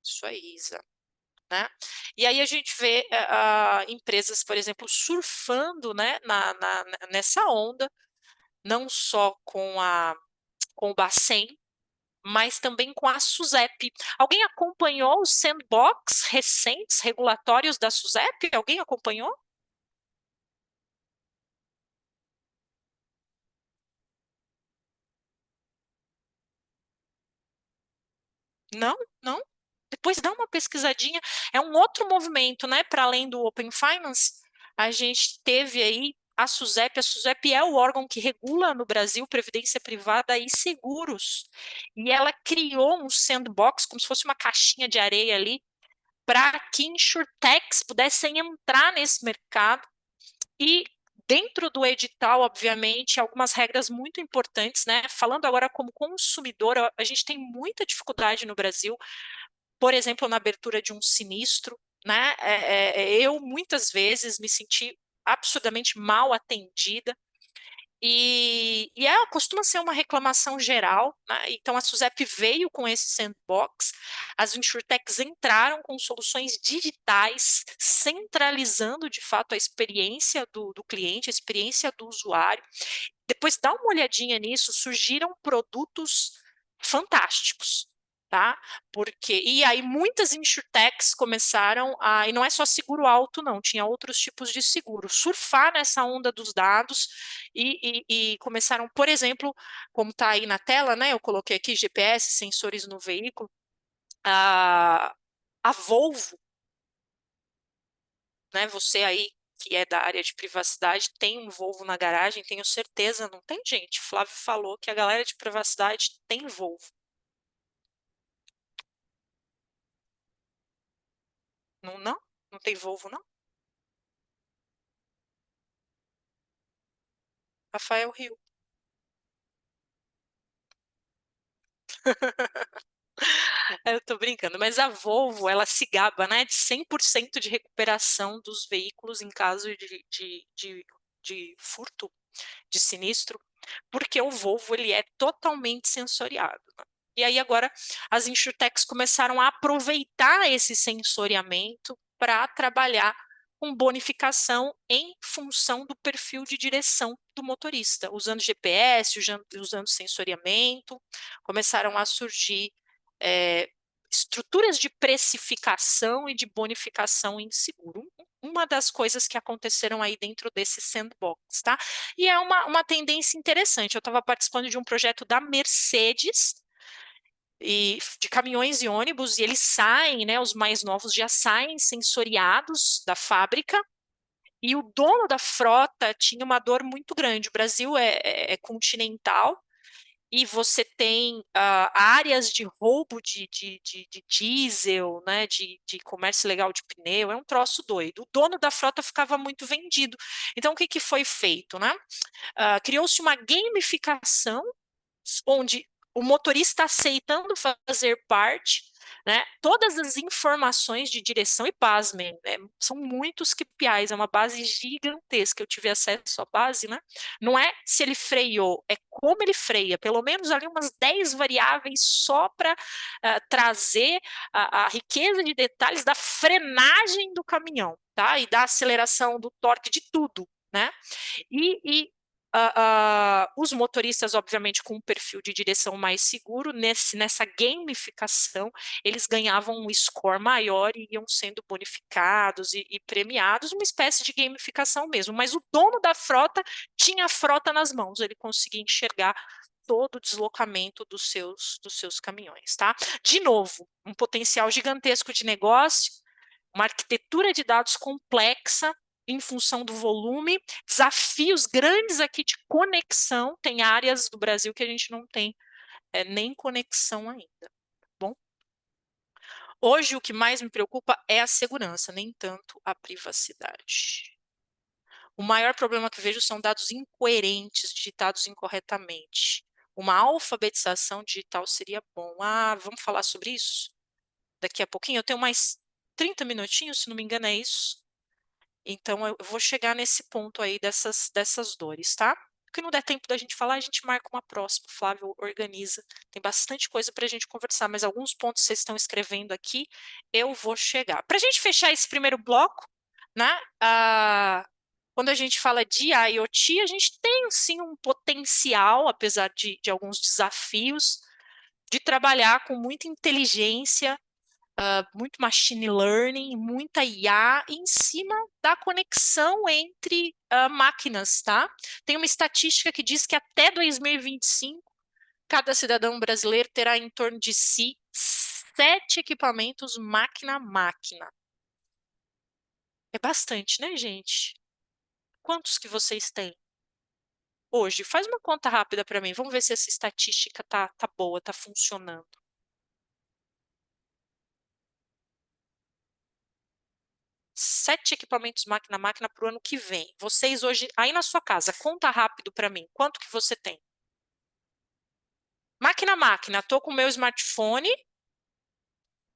isso aí, Isa, né? E aí a gente vê empresas, por exemplo, surfando, né, nessa onda, não só com o Bacen, mas também com a SUSEP. Alguém acompanhou os sandbox recentes regulatórios da SUSEP? Alguém acompanhou? Não, não. Depois dá uma pesquisadinha. É um outro movimento, né? Para além do Open Finance, a gente teve aí a SUSEP. A SUSEP é o órgão que regula no Brasil previdência privada e seguros. E ela criou um sandbox, como se fosse uma caixinha de areia ali, para que insurtechs pudessem entrar nesse mercado e Dentro do edital, obviamente, algumas regras muito importantes, né? Falando agora como consumidor, a gente tem muita dificuldade no Brasil, por exemplo, na abertura de um sinistro, né? Eu muitas vezes me senti absurdamente mal atendida. Costuma ser uma reclamação geral, né? Então a SUSEP veio com esse sandbox, as insurtechs entraram com soluções digitais, centralizando de fato a experiência do cliente, a experiência do usuário. Depois dá uma olhadinha nisso, surgiram produtos fantásticos, tá? E aí muitas insurtechs começaram e não é só seguro alto não, tinha outros tipos de seguro, surfar nessa onda dos dados e começaram, por exemplo, como está aí na tela, né? Eu coloquei aqui GPS, sensores no veículo, a, a Volvo, né? Você aí que é da área de privacidade, tem um Volvo na garagem, tenho certeza, não tem gente. Flávio falou que a galera de privacidade tem Volvo. Não, não? Não tem Volvo, não? Rafael Rio. Eu tô brincando, mas a Volvo, ela se gaba, né, de 100% de recuperação dos veículos em caso de furto, de sinistro, porque o Volvo, ele é totalmente sensoriado, né? E aí agora as insurtechs começaram a aproveitar esse sensoriamento para trabalhar com bonificação em função do perfil de direção do motorista, usando GPS, usando sensoriamento, começaram a surgir é, estruturas de precificação e de bonificação em seguro. Uma das coisas que aconteceram aí dentro desse sandbox, tá? E é uma tendência interessante. Eu estava participando de um projeto da Mercedes, de caminhões e ônibus, e eles saem, né? Os mais novos já saem sensoriados da fábrica, e o dono da frota tinha uma dor muito grande. O Brasil é continental, e você tem áreas de roubo de diesel, né, de comércio ilegal de pneu, é um troço doido. O dono da frota ficava muito vendido. Então, o que foi feito, né? Criou-se uma gamificação onde o motorista aceitando fazer parte, né, todas as informações de direção, e pasmem, são muitos KPIs, é uma base gigantesca, eu tive acesso à base, né, não é se ele freou, é como ele freia, pelo menos ali umas 10 variáveis só para trazer a riqueza de detalhes da frenagem do caminhão, tá, e da aceleração, do torque, de tudo, né, os motoristas, obviamente, com um perfil de direção mais seguro, nessa gamificação, eles ganhavam um score maior e iam sendo bonificados e premiados, uma espécie de gamificação mesmo. Mas o dono da frota tinha a frota nas mãos, ele conseguia enxergar todo o deslocamento dos seus caminhões, tá? De novo, um potencial gigantesco de negócio, uma arquitetura de dados complexa em função do volume, desafios grandes aqui de conexão. Tem áreas do Brasil que a gente não tem nem conexão ainda. Bom, hoje o que mais me preocupa é a segurança, nem tanto a privacidade. O maior problema que vejo são dados incoerentes, digitados incorretamente. Uma alfabetização digital seria bom. Vamos falar sobre isso daqui a pouquinho? Eu tenho mais 30 minutinhos, se não me engano, é isso. Então, eu vou chegar nesse ponto aí dessas dores, tá? O que não der tempo da gente falar, a gente marca uma próxima. O Flávio organiza. Tem bastante coisa para a gente conversar, mas alguns pontos que vocês estão escrevendo aqui, eu vou chegar. Para a gente fechar esse primeiro bloco, né? Quando a gente fala de IoT, a gente tem sim um potencial, apesar de alguns desafios, de trabalhar com muita inteligência, muito machine learning, muita IA em cima da conexão entre máquinas, tá? Tem uma estatística que diz que até 2025, cada cidadão brasileiro terá em torno de si 7 equipamentos máquina a máquina. É bastante, né, gente? Quantos que vocês têm hoje? Faz uma conta rápida para mim. Vamos ver se essa estatística tá boa, tá funcionando. 7 equipamentos máquina para o ano que vem. Vocês hoje, aí na sua casa, conta rápido para mim, quanto que você tem? Máquina, tô com o meu smartphone,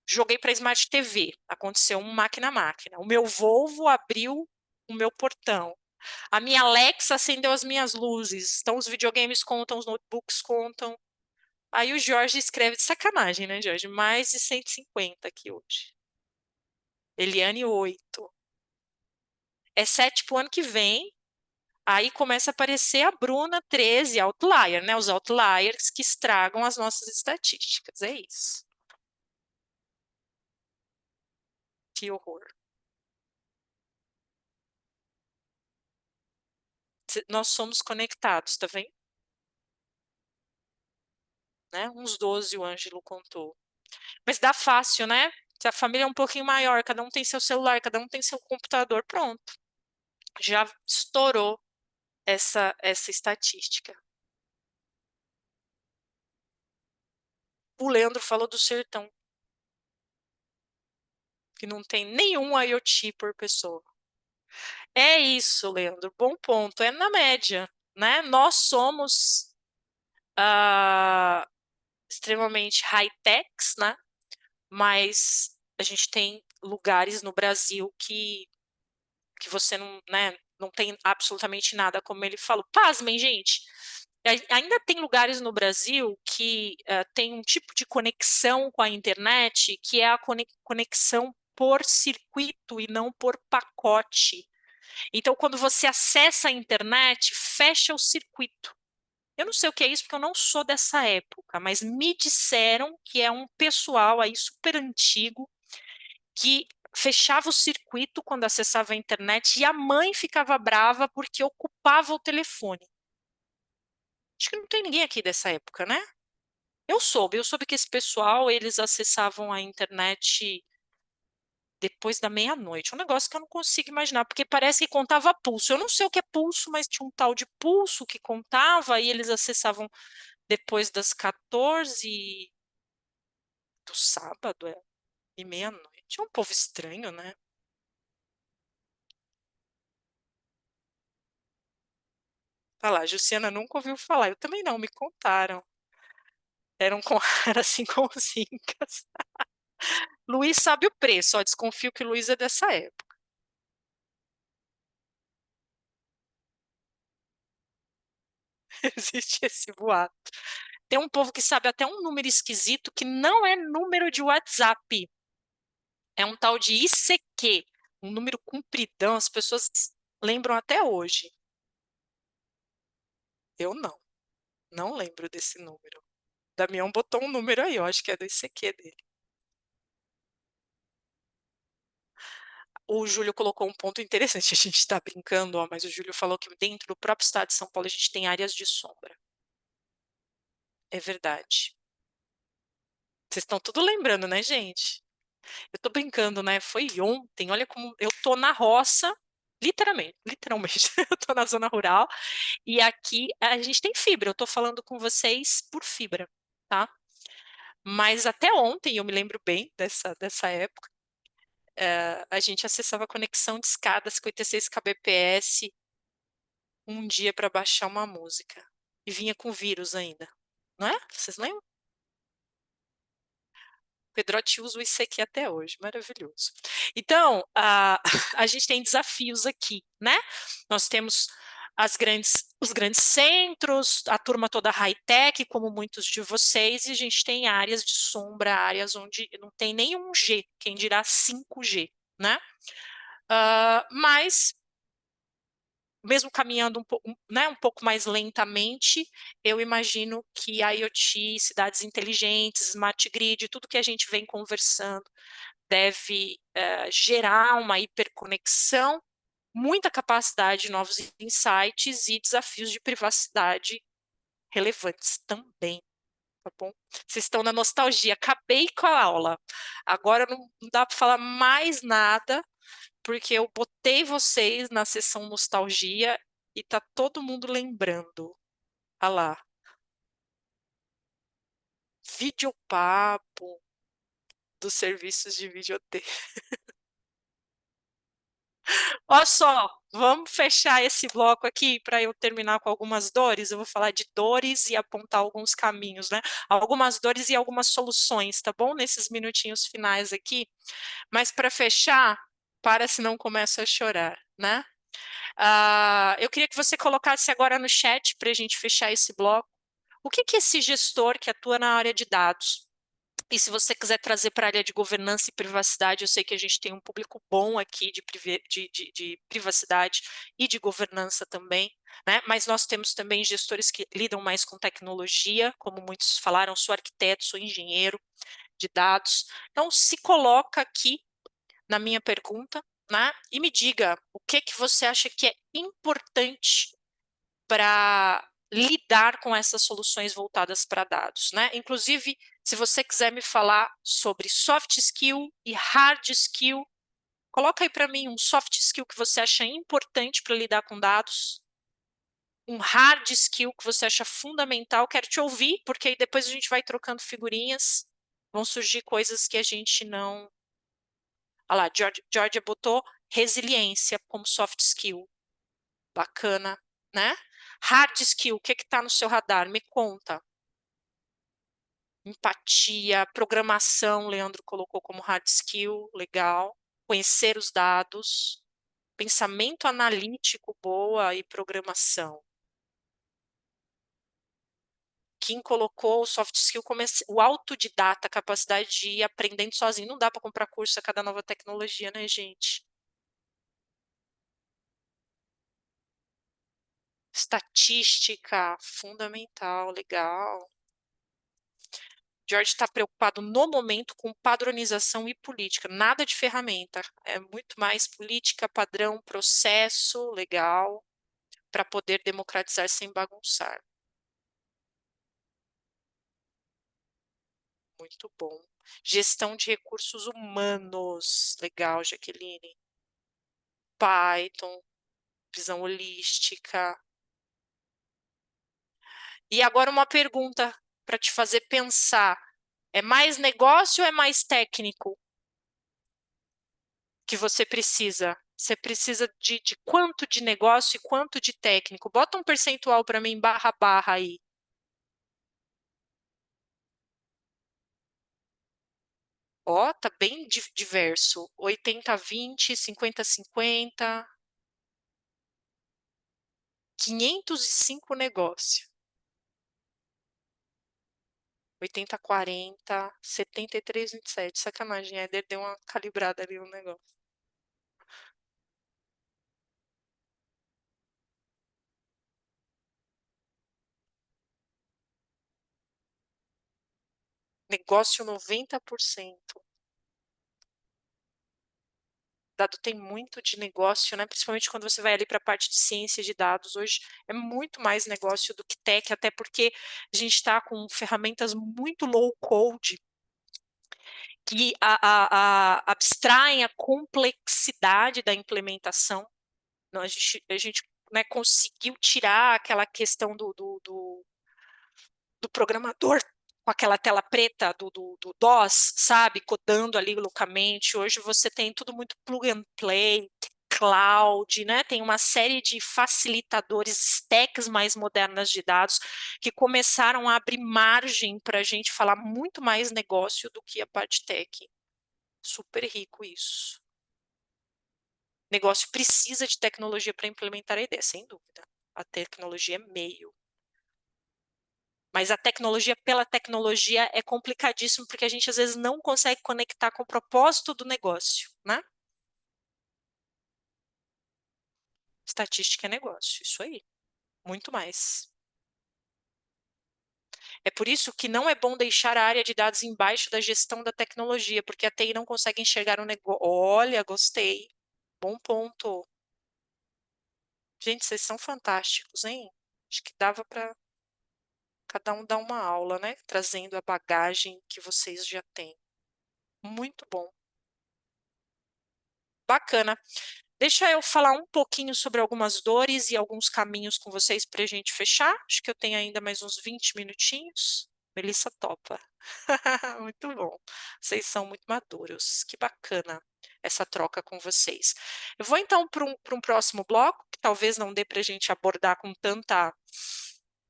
joguei para Smart TV. Aconteceu um máquina. O meu Volvo abriu o meu portão. A minha Alexa acendeu as minhas luzes. Então os videogames contam, os notebooks contam. Aí o Jorge escreve de sacanagem, né, Jorge? Mais de 150 aqui hoje. Eliane, 8. É 7 pro ano que vem. Aí começa a aparecer a Bruna, 13, outlier, né? Os outliers que estragam as nossas estatísticas. É isso. Que horror. Nós somos conectados, tá vendo? Né? Uns 12 o Ângelo contou. Mas dá fácil, né? Se a família é um pouquinho maior, cada um tem seu celular, cada um tem seu computador, pronto. Já estourou essa estatística. O Leandro falou do sertão, que não tem nenhum IoT por pessoa. É isso, Leandro. Bom ponto. É na média, né? Nós somos extremamente high-techs, né? Mas a gente tem lugares no Brasil que você não, né, não tem absolutamente nada, como ele falou. Pasmem, gente. Ainda tem lugares no Brasil que tem um tipo de conexão com a internet que é a conexão por circuito e não por pacote. Então, quando você acessa a internet, fecha o circuito. Eu não sei o que é isso, porque eu não sou dessa época, mas me disseram que é um pessoal aí super antigo que fechava o circuito quando acessava a internet e a mãe ficava brava porque ocupava o telefone. Acho que não tem ninguém aqui dessa época, né? Eu soube que esse pessoal, eles acessavam a internet depois da meia-noite. Um negócio que eu não consigo imaginar, porque parece que contava pulso. Eu não sei o que é pulso, mas tinha um tal de pulso que contava e eles acessavam depois das 14 do sábado, e meia-noite. É um povo estranho, né? Tá lá, Jussiana nunca ouviu falar. Eu também não, me contaram. Eram com, era assim com os incas. Luiz sabe o preço, ó, desconfio que o Luiz é dessa época. Existe esse boato. Tem um povo que sabe até um número esquisito que não é número de WhatsApp. É um tal de ICQ, um número compridão, as pessoas lembram até hoje. Eu não lembro desse número. Damião botou um número aí, eu acho que é do ICQ dele. O Júlio colocou um ponto interessante, a gente está brincando, ó, mas o Júlio falou que dentro do próprio estado de São Paulo a gente tem áreas de sombra. É verdade. Vocês estão tudo lembrando, né, gente? Eu tô brincando, né? Foi ontem. Olha como eu tô na roça, literalmente. Eu tô na zona rural e aqui a gente tem fibra. Eu tô falando com vocês por fibra, tá? Mas até ontem, eu me lembro bem dessa época, a gente acessava a conexão de escada 56 kbps um dia para baixar uma música. E vinha com vírus ainda, não é? Vocês lembram? Pedrotti usa o ICQ até hoje, maravilhoso. Então, a gente tem desafios aqui, né? Nós temos os grandes centros, a turma toda high-tech, como muitos de vocês, e a gente tem áreas de sombra, áreas onde não tem nenhum G, quem dirá 5G, né? Mas mesmo caminhando né, um pouco mais lentamente, eu imagino que a IoT, cidades inteligentes, smart grid, tudo que a gente vem conversando, deve gerar uma hiperconexão, muita capacidade de novos insights e desafios de privacidade relevantes também. Tá bom? Vocês estão na nostalgia. Acabei com a aula. Agora não dá para falar mais nada porque eu botei vocês na sessão nostalgia e tá todo mundo lembrando. Ah lá, videopapo dos serviços de videotape. Olha só, vamos fechar esse bloco aqui para eu terminar com algumas dores. Eu vou falar de dores e apontar alguns caminhos, né? Algumas dores e algumas soluções, tá bom? Nesses minutinhos finais aqui. Mas para fechar, para senão começa a chorar, né? Eu queria que você colocasse agora no chat para a gente fechar esse bloco. O que que esse gestor que atua na área de dados? E se você quiser trazer para a área de governança e privacidade, eu sei que a gente tem um público bom aqui de privacidade e de governança também, né? Mas nós temos também gestores que lidam mais com tecnologia, como muitos falaram, sou arquiteto, sou engenheiro de dados. Então, se coloca aqui na minha pergunta, né? E me diga o que que você acha que é importante para lidar com essas soluções voltadas para dados, né? Inclusive, se você quiser me falar sobre soft skill e hard skill, coloca aí para mim um soft skill que você acha importante para lidar com dados, um hard skill que você acha fundamental. Quero te ouvir, porque aí depois a gente vai trocando figurinhas, vão surgir coisas que a gente não. Olha lá, Georgia botou resiliência como soft skill. Bacana, né? Hard skill, o que está no seu radar? Me conta. Empatia, programação, Leandro colocou como hard skill, legal. Conhecer os dados, pensamento analítico, boa, e programação. Quem colocou o soft skill como o autodidata, a capacidade de ir aprendendo sozinho. Não dá para comprar curso a cada nova tecnologia, né, gente? Estatística, fundamental, legal. George está preocupado no momento com padronização e política, nada de ferramenta, é muito mais política, padrão, processo, legal, para poder democratizar sem bagunçar. Muito bom. Gestão de recursos humanos, legal, Jaqueline. Python, visão holística. E agora uma pergunta para te fazer pensar: é mais negócio ou é mais técnico que você precisa? Você precisa de quanto de negócio e quanto de técnico? Bota um percentual para mim, barra, barra aí. Ó, tá bem diverso. 80-20, 50-50, 505 negócio. 80-40, 73-27. Sacanagem, a Eder deu uma calibrada ali no negócio. Negócio 90%. Dado tem muito de negócio, né? Principalmente quando você vai ali para a parte de ciência de dados. Hoje é muito mais negócio do que tech, até porque a gente está com ferramentas muito low code que abstraem a complexidade da implementação. Então, a gente né, conseguiu tirar aquela questão do programador com aquela tela preta do DOS, sabe, codando ali localmente. Hoje você tem tudo muito plug and play, cloud, né? Tem uma série de facilitadores, stacks mais modernas de dados que começaram a abrir margem para a gente falar muito mais negócio do que a parte tech. Super rico isso. Negócio precisa de tecnologia para implementar a ideia, sem dúvida. A tecnologia é meio. Mas a tecnologia pela tecnologia é complicadíssimo porque a gente às vezes não consegue conectar com o propósito do negócio, né? Estatística é negócio, isso aí, muito mais. É por isso que não é bom deixar a área de dados embaixo da gestão da tecnologia, porque a TI não consegue enxergar o negócio. Olha, gostei. Bom ponto. Gente, vocês são fantásticos, hein? Acho que dava para cada um dar uma aula, né? Trazendo a bagagem que vocês já têm. Muito bom. Bacana. Deixa eu falar um pouquinho sobre algumas dores e alguns caminhos com vocês para a gente fechar. Acho que eu tenho ainda mais uns 20 minutinhos. Melissa topa. Muito bom. Vocês são muito maduros. Que bacana. essa troca com vocês. Eu vou então para um próximo bloco, que talvez não dê para a gente abordar com tanta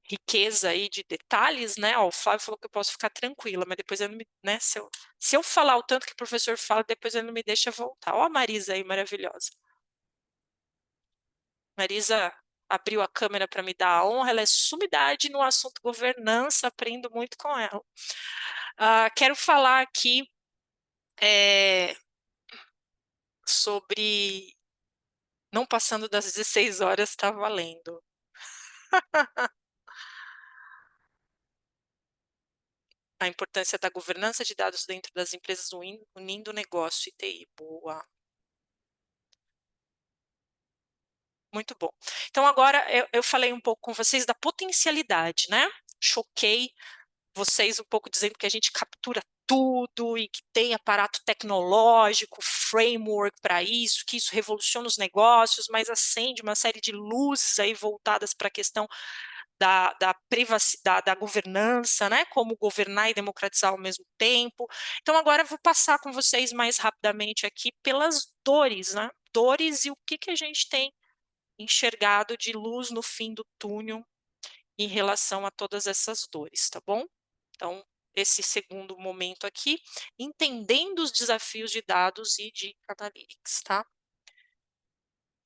riqueza aí de detalhes, né? Ó, o Flávio falou que eu posso ficar tranquila, mas depois ele não me, né? Se eu falar o tanto que o professor fala, depois ele não me deixa voltar. Ó a Marisa aí, maravilhosa. Marisa abriu a câmera para me dar a honra, ela é sumidade no assunto governança, aprendo muito com ela. Quero falar aqui sobre não passando das 16 horas, está valendo. A importância da governança de dados dentro das empresas unindo negócio e TI. Boa. Muito bom. Então, agora eu falei um pouco com vocês da potencialidade, né? Choquei vocês um pouco dizendo que a gente captura tudo e que tem aparato tecnológico, framework para isso, que isso revoluciona os negócios, mas acende uma série de luzes aí voltadas para a questão da privacidade, da governança, né? Como governar e democratizar ao mesmo tempo. Então, agora eu vou passar com vocês mais rapidamente aqui pelas dores, né? Dores e o que que a gente tem enxergado de luz no fim do túnel em relação a todas essas dores, tá bom? Então, esse segundo momento aqui, entendendo os desafios de dados e de analytics, tá? O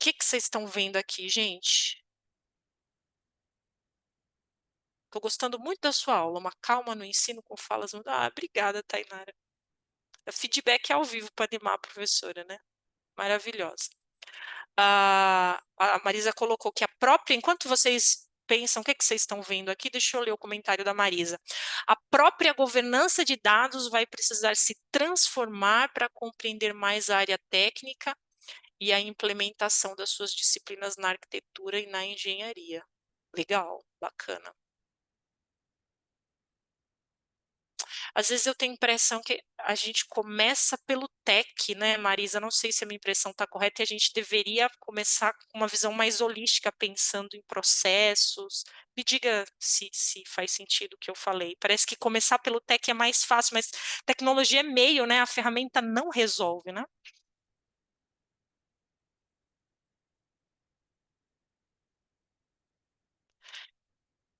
que que vocês estão vendo aqui, gente? Estou gostando muito da sua aula, uma calma no ensino com falas. Obrigada, Tainara. Feedback ao vivo para animar a professora, né? Maravilhosa. A Marisa colocou que a própria, enquanto vocês pensam, o que, que vocês estão vendo aqui? Deixa eu ler o comentário da Marisa. A própria governança de dados vai precisar se transformar para compreender mais a área técnica e a implementação das suas disciplinas na arquitetura e na engenharia. Legal, bacana. Às vezes eu tenho a impressão que a gente começa pelo tech, né, Marisa? Não sei se a minha impressão está correta e a gente deveria começar com uma visão mais holística, pensando em processos. Me diga se faz sentido o que eu falei. Parece que começar pelo tech é mais fácil, mas tecnologia é meio, né? A ferramenta não resolve, né?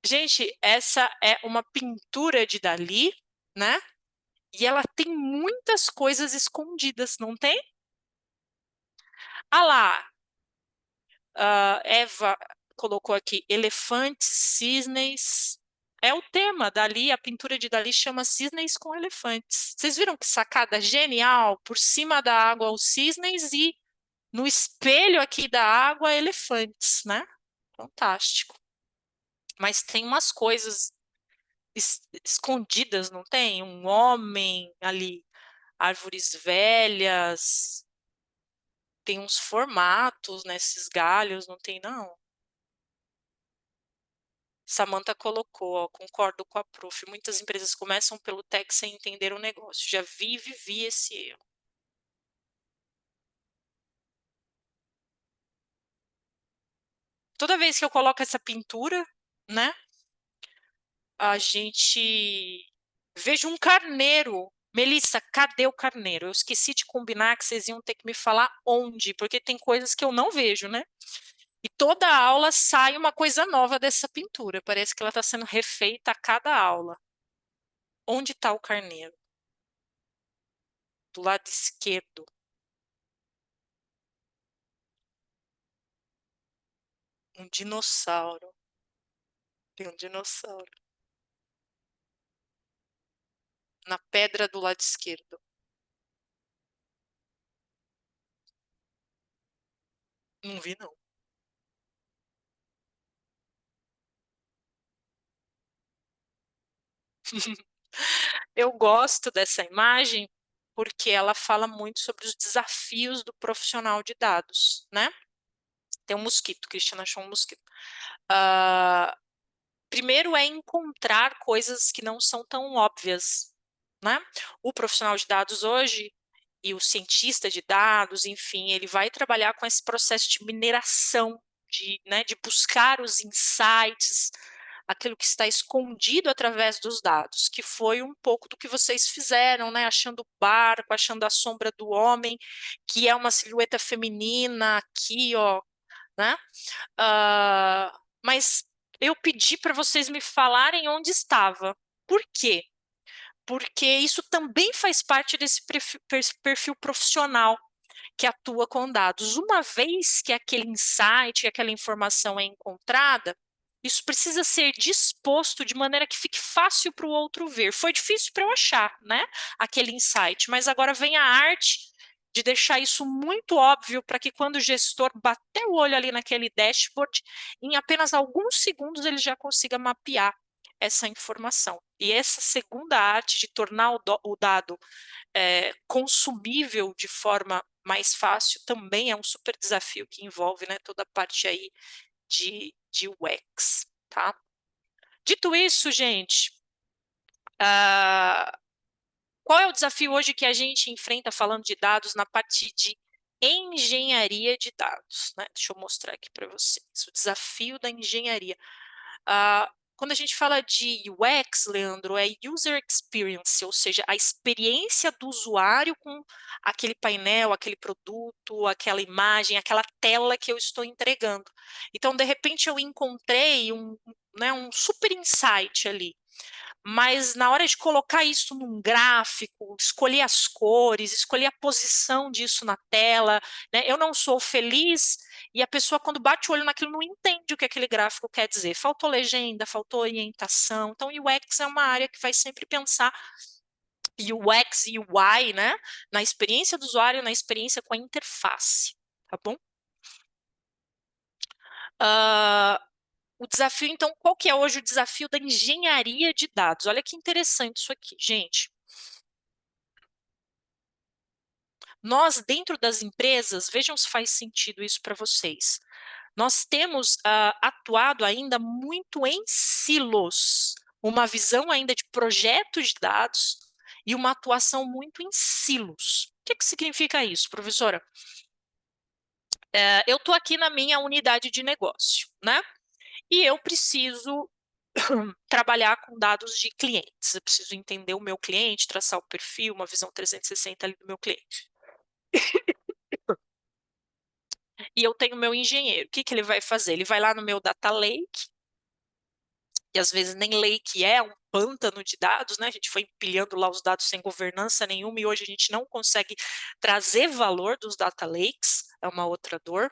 Gente, essa é uma pintura de Dali, né? E ela tem muitas coisas escondidas, não tem? Ah lá, Eva colocou aqui elefantes, cisnes. É o tema dali, a pintura de Dali chama Cisnes com Elefantes. Vocês viram que sacada genial? Por cima da água, os cisnes e no espelho aqui da água, elefantes, né? Fantástico. Mas tem umas coisas escondidas, não tem? Um homem ali, árvores velhas, tem uns formatos nesses galhos, não tem, não? Samantha colocou, ó, concordo com a prof. Muitas empresas começam pelo tech sem entender o negócio. Já vi e vivi esse erro. Toda vez que eu coloco essa pintura, né, a gente vejo um carneiro. Melissa, cadê o carneiro? Eu esqueci de combinar que vocês iam ter que me falar onde, porque tem coisas que eu não vejo, né? E toda aula sai uma coisa nova dessa pintura. Parece que ela está sendo refeita a cada aula. Onde está o carneiro? Do lado esquerdo. Um dinossauro. Tem um dinossauro. Na pedra do lado esquerdo. Não vi, não. Eu gosto dessa imagem porque ela fala muito sobre os desafios do profissional de dados, né? Tem um mosquito, Cristiana achou um mosquito. Ah, primeiro é encontrar coisas que não são tão óbvias, né? O profissional de dados hoje e o cientista de dados, enfim, ele vai trabalhar com esse processo de mineração, de, né, de buscar os insights, aquilo que está escondido através dos dados, que foi um pouco do que vocês fizeram, né? Achando o barco, achando a sombra do homem, que é uma silhueta feminina aqui, ó, né? Mas eu pedi para vocês me falarem onde estava. Por quê? Porque isso também faz parte desse perfil profissional que atua com dados. Uma vez que aquele insight, aquela informação é encontrada, isso precisa ser disposto de maneira que fique fácil para o outro ver. Foi difícil para eu achar, né, aquele insight, mas agora vem a arte de deixar isso muito óbvio para que quando o gestor bater o olho ali naquele dashboard, em apenas alguns segundos ele já consiga mapear essa informação. E essa segunda arte de tornar o dado consumível de forma mais fácil também é um super desafio que envolve, né, toda a parte aí de UX, tá? Dito isso, gente, qual é o desafio hoje que a gente enfrenta falando de dados na parte de engenharia de dados, né? Deixa eu mostrar aqui para vocês. O desafio da engenharia. Quando a gente fala de UX, Leandro, é User Experience, ou seja, a experiência do usuário com aquele painel, aquele produto, aquela imagem, aquela tela que eu estou entregando. Então, de repente, eu encontrei né, um super insight ali. Mas na hora de colocar isso num gráfico, escolher as cores, escolher a posição disso na tela, né, eu não sou feliz e a pessoa, quando bate o olho naquilo, não entende o que aquele gráfico quer dizer. Faltou legenda, faltou orientação. Então, UX é uma área que vai sempre pensar UX e UI, né, na experiência do usuário, na experiência com a interface, tá bom? O desafio, então, qual que é hoje o desafio da engenharia de dados? Olha que interessante isso aqui, gente. Nós, dentro das empresas, vejam se faz sentido isso para vocês. Nós temos atuado ainda muito em silos, uma visão ainda de projeto de dados e uma atuação muito em silos. O que significa isso, professora? Eu estou aqui na minha unidade de negócio, né? E eu preciso trabalhar com dados de clientes. Eu preciso entender o meu cliente, traçar o perfil, uma visão 360 ali do meu cliente. E eu tenho meu engenheiro. O que ele vai fazer? Ele vai lá no meu data lake, e às vezes nem lake é um pântano de dados, né? A gente foi empilhando lá os dados sem governança nenhuma e hoje a gente não consegue trazer valor dos data lakes, é uma outra dor,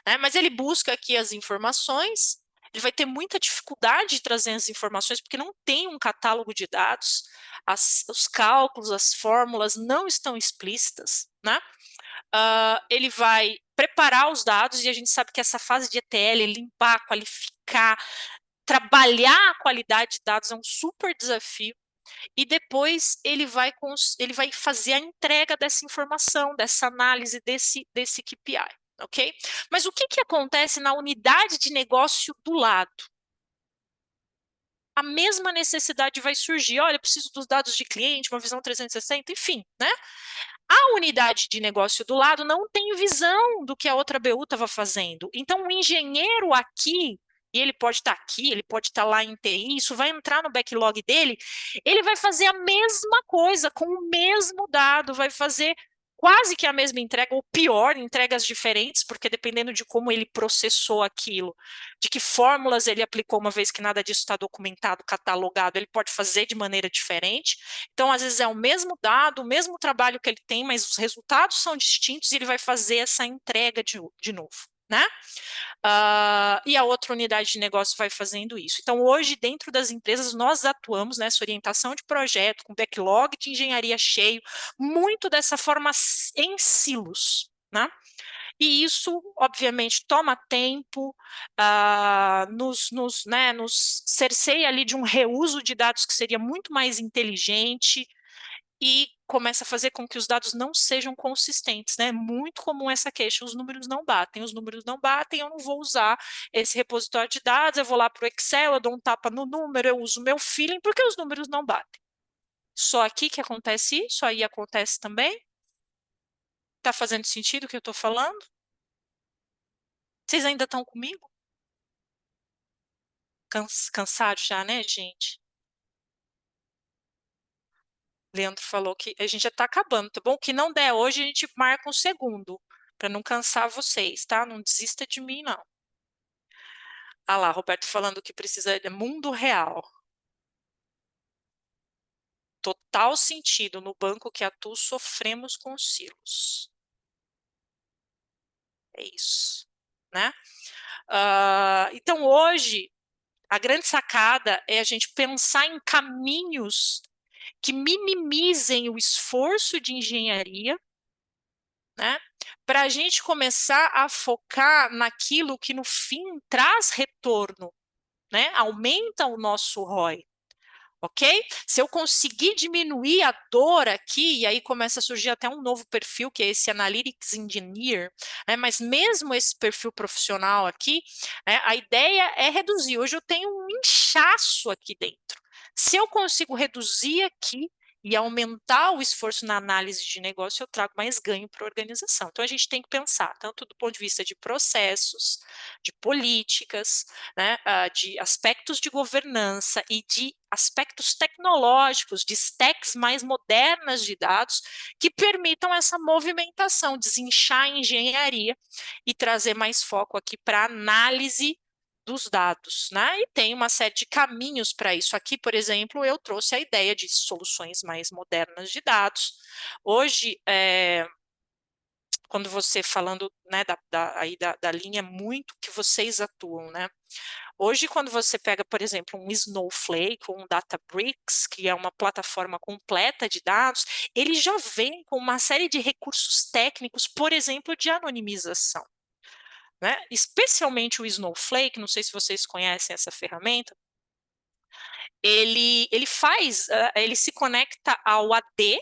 né? Mas ele busca aqui as informações, ele vai ter muita dificuldade de trazer as informações porque não tem um catálogo de dados, os cálculos, as fórmulas não estão explícitas, né? Ele vai preparar os dados e a gente sabe que essa fase de ETL, limpar, qualificar, trabalhar a qualidade de dados é um super desafio. E depois ele vai fazer a entrega dessa informação, dessa análise, desse KPI, ok? Mas o que acontece na unidade de negócio do lado? A mesma necessidade vai surgir. Olha, eu preciso dos dados de cliente, uma visão 360, enfim, né? A unidade de negócio do lado não tem visão do que a outra BU estava fazendo. Então, o engenheiro aqui, e ele pode estar aqui, ele pode estar lá em TI, isso vai entrar no backlog dele, ele vai fazer a mesma coisa com o mesmo dado, vai fazer quase que a mesma entrega, ou pior, entregas diferentes, porque dependendo de como ele processou aquilo, de que fórmulas ele aplicou, uma vez que nada disso está documentado, catalogado, ele pode fazer de maneira diferente. Então, às vezes é o mesmo dado, o mesmo trabalho que ele tem, mas os resultados são distintos e ele vai fazer essa entrega de novo, né? E a outra unidade de negócio vai fazendo isso. Então, hoje, dentro das empresas, nós atuamos nessa orientação de projeto, com backlog de engenharia cheio, muito dessa forma em silos, né? E isso, obviamente, toma tempo, nos cerceia ali de um reuso de dados que seria muito mais inteligente, e começa a fazer com que os dados não sejam consistentes, né? Muito comum essa queixa, os números não batem, eu não vou usar esse repositório de dados, eu vou lá para o Excel, eu dou um tapa no número, eu uso o meu feeling, porque os números não batem. Só aqui que acontece isso, aí acontece também? Tá fazendo sentido o que eu estou falando? Vocês ainda estão comigo? Cansado já, né, gente? Leandro falou que a gente já está acabando, tá bom? O que não der hoje, a gente marca um segundo, para não cansar vocês, tá? Não desista de mim, não. Ah lá, Roberto falando que precisa de mundo real. Total sentido. No banco que atuo, sofremos com os silos. É isso, né? Então, hoje, a grande sacada é a gente pensar em caminhos que minimizem o esforço de engenharia, né? Para a gente começar a focar naquilo que no fim traz retorno, né? Aumenta o nosso ROI. Ok? Se eu conseguir diminuir a dor aqui, e aí começa a surgir até um novo perfil, que é esse Analytics Engineer, né? Mas mesmo esse perfil profissional aqui, né, a ideia é reduzir. Hoje eu tenho um inchaço aqui dentro. Se eu consigo reduzir aqui e aumentar o esforço na análise de negócio, eu trago mais ganho para a organização. Então a gente tem que pensar, tanto do ponto de vista de processos, de políticas, né, de aspectos de governança e de aspectos tecnológicos, de stacks mais modernas de dados, que permitam essa movimentação, desinchar a engenharia e trazer mais foco aqui para análise dos dados, né? E tem uma série de caminhos para isso. Aqui, por exemplo, eu trouxe a ideia de soluções mais modernas de dados. Hoje, quando você falando, né, da linha muito que vocês atuam, né? Hoje, quando você pega, por exemplo, um Snowflake ou um Databricks, que é uma plataforma completa de dados, ele já vem com uma série de recursos técnicos, por exemplo, de anonimização, né? Especialmente o Snowflake, não sei se vocês conhecem essa ferramenta, ele se conecta ao AD,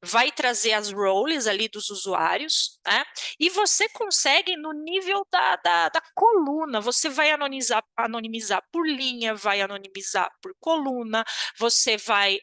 vai trazer as roles ali dos usuários, né? E você consegue no nível da coluna, você vai anonimizar por linha, vai anonimizar por coluna, você vai,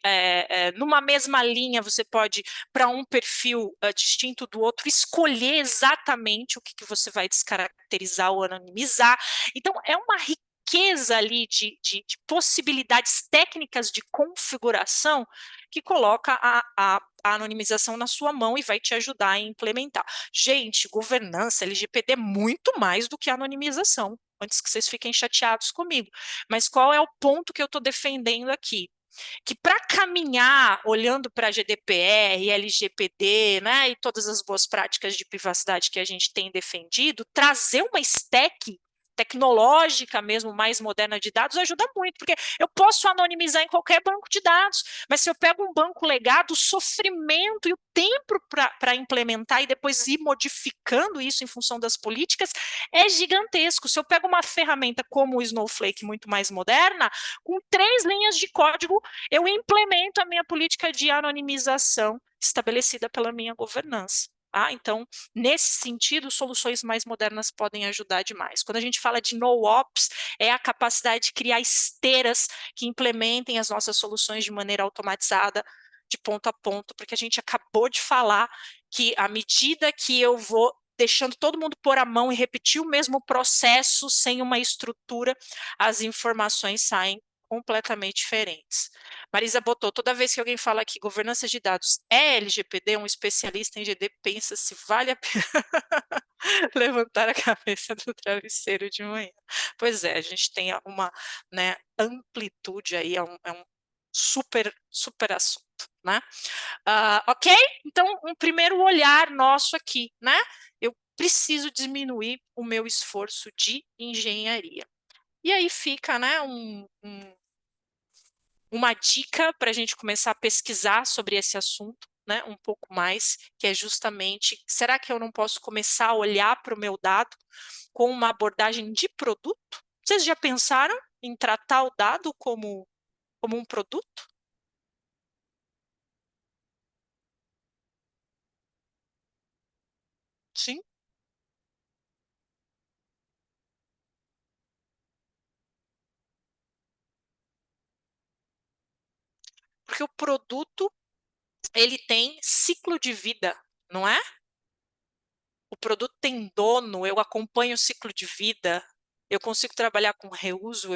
numa mesma linha, você pode, para um perfil distinto do outro, escolher exatamente o que você vai descaracterizar ou anonimizar. Então, é uma riqueza ali de possibilidades técnicas de configuração que coloca a anonimização na sua mão e vai te ajudar a implementar. Gente, governança LGPD é muito mais do que anonimização, antes que vocês fiquem chateados comigo. Mas qual é o ponto que eu estou defendendo aqui? Que para caminhar olhando para GDPR, LGPD, né, e todas as boas práticas de privacidade que a gente tem defendido, trazer uma stack tecnológica mesmo, mais moderna de dados, ajuda muito, porque eu posso anonimizar em qualquer banco de dados, mas se eu pego um banco legado, o sofrimento e o tempo para implementar e depois ir modificando isso em função das políticas é gigantesco. Se eu pego uma ferramenta como o Snowflake, muito mais moderna, com 3 linhas de código, eu implemento a minha política de anonimização estabelecida pela minha governança. Então, nesse sentido, soluções mais modernas podem ajudar demais. Quando a gente fala de no-ops, é a capacidade de criar esteiras que implementem as nossas soluções de maneira automatizada, de ponto a ponto, porque a gente acabou de falar que à medida que eu vou deixando todo mundo pôr a mão e repetir o mesmo processo sem uma estrutura, as informações saem completamente diferentes. Marisa botou, toda vez que alguém fala que governança de dados é LGPD, um especialista em GD pensa se vale a pena levantar a cabeça do travesseiro de manhã. Pois é, a gente tem uma, né, amplitude aí, é um super assunto, né? Ok? Então, um primeiro olhar nosso aqui, né? Eu preciso diminuir o meu esforço de engenharia. E aí fica, né, uma dica para a gente começar a pesquisar sobre esse assunto, né, um pouco mais, que é justamente, será que eu não posso começar a olhar para o meu dado com uma abordagem de produto? Vocês já pensaram em tratar o dado como um produto? Sim, porque o produto ele tem ciclo de vida, não é? O produto tem dono, eu acompanho o ciclo de vida, eu consigo trabalhar com reuso,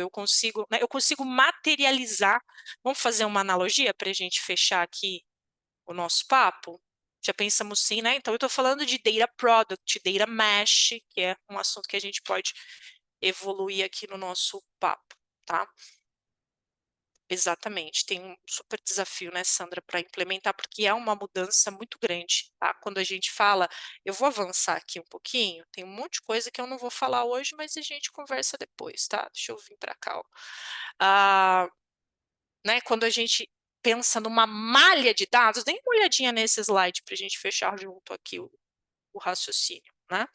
né, eu consigo materializar. Vamos fazer uma analogia para a gente fechar aqui o nosso papo? Já pensamos sim, né? Então, eu estou falando de data product, data mesh, que é um assunto que a gente pode evoluir aqui no nosso papo, tá? Exatamente, tem um super desafio, né, Sandra, para implementar, porque é uma mudança muito grande, tá? Quando a gente fala, eu vou avançar aqui um pouquinho, tem um monte de coisa que eu não vou falar hoje, mas a gente conversa depois, tá? Deixa eu vir para cá, ó. Ah, né, quando a gente pensa numa malha de dados, dê uma olhadinha nesse slide para a gente fechar junto aqui o raciocínio, né?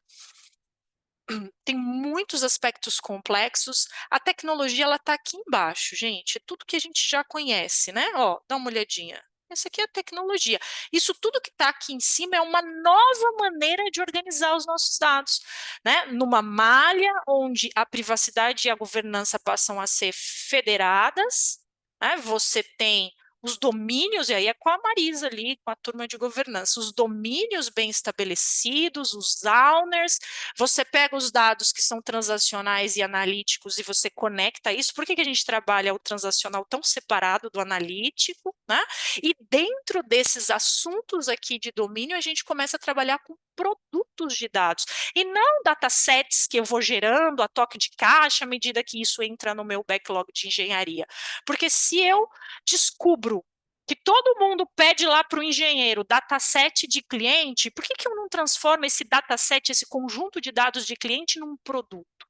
Tem muitos aspectos complexos. A tecnologia ela está aqui embaixo, gente. É tudo que a gente já conhece, né? Ó, dá uma olhadinha. Essa aqui é a tecnologia. Isso tudo que está aqui em cima é uma nova maneira de organizar os nossos dados, né? Numa malha onde a privacidade e a governança passam a ser federadas, né? Você tem os domínios, e aí é com a Marisa ali, com a turma de governança, os domínios bem estabelecidos, os owners, você pega os dados que são transacionais e analíticos e você conecta isso. Por que que a gente trabalha o transacional tão separado do analítico, né? E dentro desses assuntos aqui de domínio, a gente começa a trabalhar com produtos de dados e não datasets que eu vou gerando a toque de caixa à medida que isso entra no meu backlog de engenharia. Porque se eu descubro que todo mundo pede lá para o engenheiro dataset de cliente, por que que eu não transformo esse dataset, esse conjunto de dados de cliente, num produto?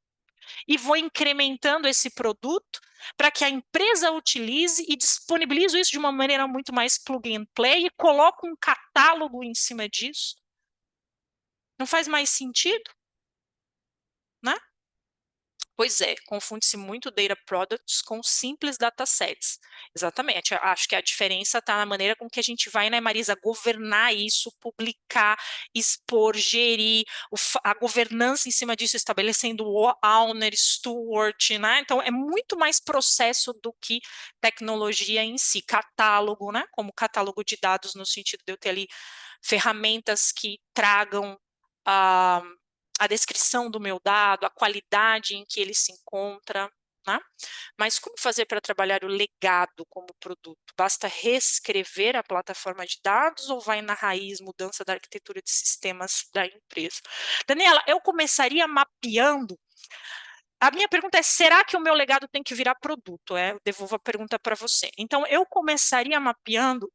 E vou incrementando esse produto para que a empresa utilize e disponibilize isso de uma maneira muito mais plug and play e coloco um catálogo em cima disso. Não faz mais sentido, né? Pois é, confunde-se muito data products com simples datasets. Exatamente, acho que a diferença está na maneira com que a gente vai, né, Marisa, governar isso, publicar, expor, gerir, a governança em cima disso, estabelecendo o owner, steward, né? Então, é muito mais processo do que tecnologia em si. Catálogo, né? Como catálogo de dados, no sentido de eu ter ali ferramentas que tragam a descrição do meu dado, a qualidade em que ele se encontra, né? Mas como fazer para trabalhar o legado como produto? Basta reescrever a plataforma de dados ou vai na raiz, mudança da arquitetura de sistemas da empresa? Daniela, eu começaria mapeando. A minha pergunta é: será que o meu legado tem que virar produto? Eu devolvo a pergunta para você. Então, eu começaria mapeando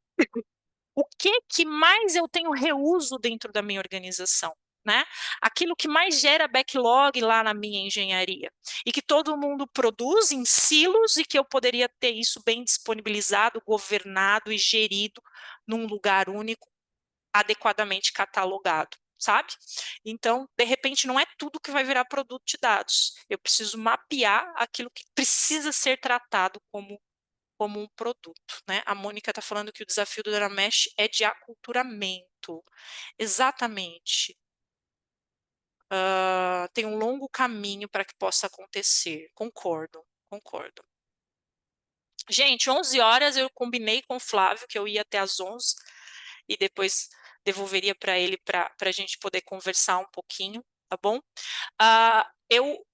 o que mais eu tenho reuso dentro da minha organização, né? Aquilo que mais gera backlog lá na minha engenharia e que todo mundo produz em silos e que eu poderia ter isso bem disponibilizado, governado e gerido num lugar único, adequadamente catalogado. Sabe? Então, de repente, não é tudo que vai virar produto de dados. Eu preciso mapear aquilo que precisa ser tratado como um produto, né? A Mônica está falando que o desafio do Datamesh é de aculturamento. Exatamente. Tem um longo caminho para que possa acontecer. Concordo, concordo. Gente, 11 horas eu combinei com o Flávio que eu ia até às 11 e depois devolveria para ele para a gente poder conversar um pouquinho, tá bom? Eu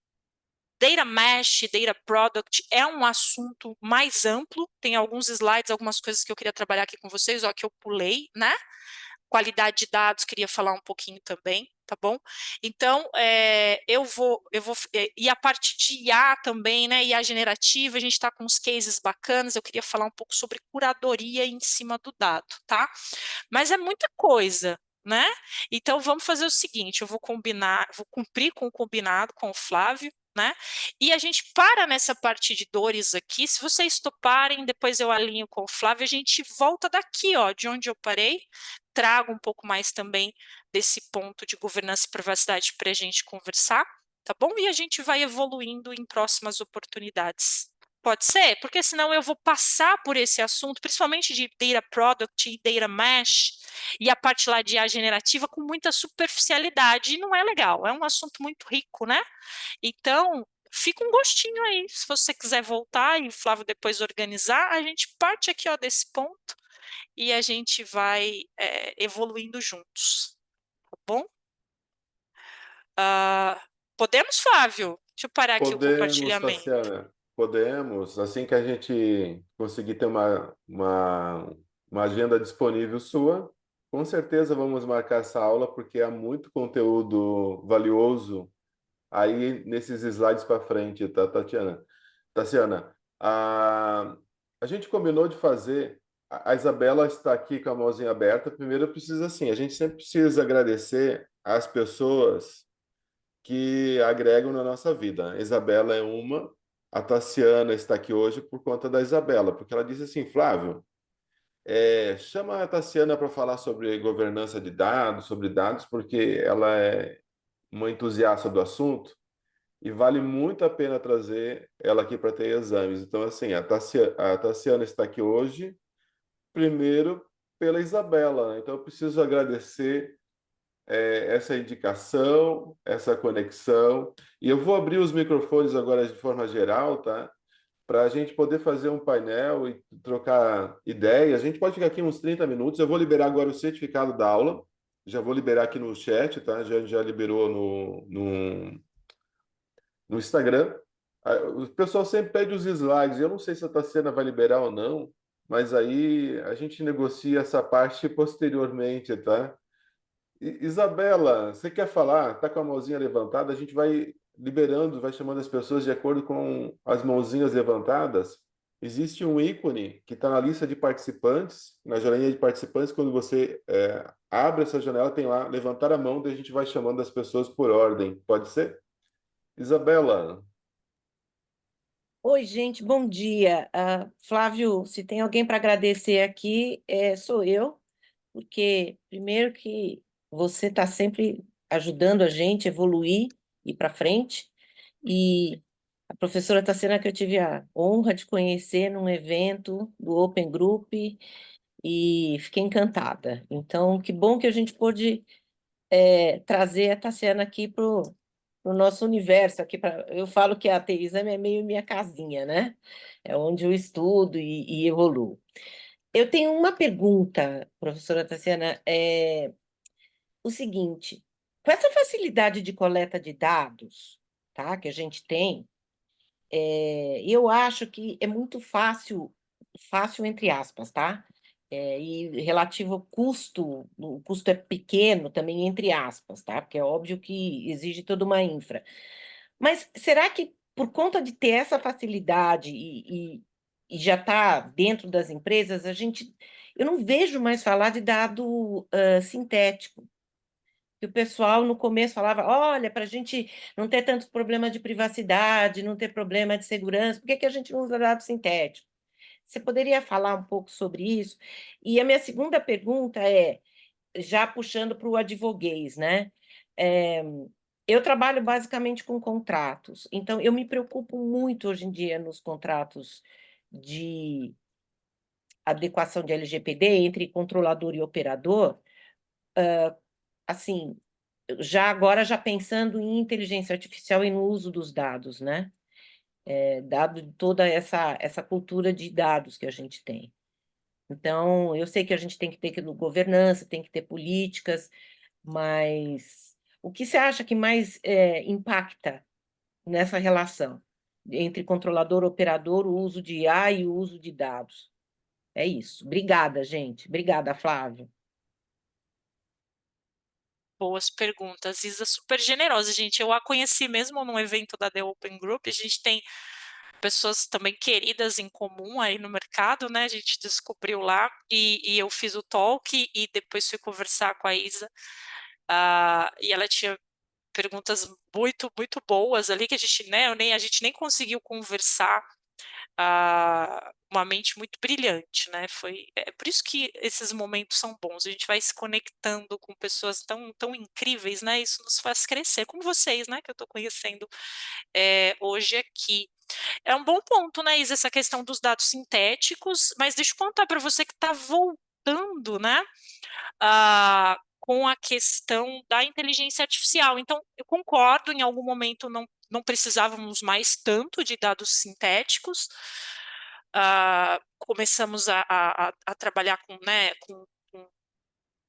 Data Mesh, Data Product é um assunto mais amplo, tem alguns slides, algumas coisas que eu queria trabalhar aqui com vocês, ó, que eu pulei, né? Qualidade de dados, queria falar um pouquinho também, tá bom? Então, e a parte de IA também, né? IA generativa, a gente está com uns cases bacanas, eu queria falar um pouco sobre curadoria em cima do dado, tá? Mas é muita coisa, né? Então vamos fazer o seguinte: eu vou combinar, vou cumprir com o combinado com o Flávio, né? E a gente para nessa parte de dores aqui. Se vocês toparem, depois eu alinho com o Flávio, a gente volta daqui, ó, de onde eu parei, trago um pouco mais também desse ponto de governança e privacidade para a gente conversar, tá bom? E a gente vai evoluindo em próximas oportunidades. Pode ser? Porque senão eu vou passar por esse assunto, principalmente de data product e data mesh, e a parte lá de IA generativa com muita superficialidade, e não é legal, é um assunto muito rico, né? Então, fica um gostinho aí, se você quiser voltar e o Flávio depois organizar, a gente parte aqui ó, desse ponto e a gente vai evoluindo juntos, tá bom? Podemos, Flávio? Deixa eu parar aqui o Podemos, compartilhamento. Tassiana, podemos. Assim que a gente conseguir ter uma agenda disponível sua, com certeza vamos marcar essa aula, porque há muito conteúdo valioso aí nesses slides para frente, tá, Tatiana? Tassiana, a gente combinou de fazer. A Isabela está aqui com a mãozinha aberta. Primeiro, eu preciso assim, a gente sempre precisa agradecer às pessoas que agregam na nossa vida. A Isabela é uma, a Tassiana está aqui hoje por conta da Isabela, porque ela disse assim, Flávio, chama a Tassiana para falar sobre governança de dados, sobre dados, porque ela é uma entusiasta do assunto e vale muito a pena trazer ela aqui para ter exames. Então, assim, a Tassiana está aqui hoje, primeiro pela Isabela, né? Então, eu preciso agradecer essa indicação, essa conexão. E eu vou abrir os microfones agora de forma geral, tá? Para a gente poder fazer um painel e trocar ideias. A gente pode ficar aqui uns 30 minutos. Eu vou liberar agora o certificado da aula. Já vou liberar aqui no chat, tá? Já liberou no Instagram. O pessoal sempre pede os slides. Eu não sei se a Tassiana vai liberar ou não, mas aí a gente negocia essa parte posteriormente, tá? Isabela, você quer falar? Tá com a mãozinha levantada? A gente vai liberando, vai chamando as pessoas de acordo com as mãozinhas levantadas. Existe um ícone que está na lista de participantes, na janelinha de participantes. Quando você abre essa janela, tem lá levantar a mão, daí a gente vai chamando as pessoas por ordem. Pode ser? Isabela, Oi, gente, bom dia. Flávio, se tem alguém para agradecer aqui, sou eu, porque primeiro que você está sempre ajudando a gente a evoluir e para frente, e a professora Tassiana, que eu tive a honra de conhecer num evento do Open Group e fiquei encantada. Então, que bom que a gente pôde trazer a Tassiana aqui para o nosso universo. Aqui eu falo que a TI-Exame é meio minha casinha, né? É onde eu estudo e evoluo. Eu tenho uma pergunta, professora Tassiana, o seguinte: com essa facilidade de coleta de dados, tá, que a gente tem, eu acho que é muito fácil, fácil entre aspas, tá? E relativo ao custo, o custo é pequeno também, entre aspas, tá? Porque é óbvio que exige toda uma infra. Mas será que por conta de ter essa facilidade e já está dentro das empresas, eu não vejo mais falar de dado sintético. Que o pessoal no começo falava, olha, para a gente não ter tantos problemas de privacidade, não ter problema de segurança, por que que a gente não usa dado sintético? Você poderia falar um pouco sobre isso? E a minha segunda pergunta é, já puxando para o advoguês, né? É, eu trabalho basicamente com contratos, então eu me preocupo muito hoje em dia nos contratos de adequação de LGPD entre controlador e operador, assim, já agora já pensando em inteligência artificial e no uso dos dados, né? Dado toda essa cultura de dados que a gente tem. Então, eu sei que a gente tem que ter governança, tem que ter políticas, mas o que você acha que mais impacta nessa relação entre controlador e operador, o uso de IA e o uso de dados? É isso. Obrigada, gente. Obrigada, Flávio. Boas perguntas. Isa, super generosa, gente. Eu a conheci mesmo num evento da The Open Group. A gente tem pessoas também queridas em comum aí no mercado, né? A gente descobriu lá e eu fiz o talk e depois fui conversar com a Isa. E ela tinha perguntas muito, muito boas ali que a gente, né, a gente nem conseguiu conversar. Uma mente muito brilhante, né? É por isso que esses momentos são bons. A gente vai se conectando com pessoas tão, tão incríveis, né? Isso nos faz crescer, como vocês, né? Que eu estou conhecendo hoje aqui. É um bom ponto, né, Isa, essa questão dos dados sintéticos, mas deixa eu contar para você que está voltando, né, com a questão da inteligência artificial. Então, eu concordo, em algum momento não precisávamos mais tanto de dados sintéticos. Começamos a trabalhar com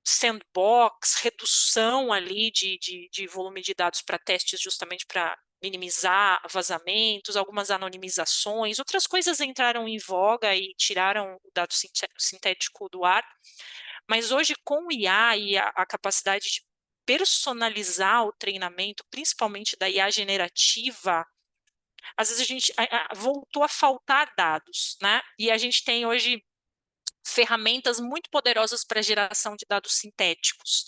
sandbox, redução ali de volume de dados para testes, justamente para minimizar vazamentos, algumas anonimizações, outras coisas entraram em voga e tiraram o dado sintético do ar. Mas hoje, com o IA e a capacidade de personalizar o treinamento, principalmente da IA generativa, às vezes a gente voltou a faltar dados, né? E a gente tem hoje ferramentas muito poderosas para geração de dados sintéticos.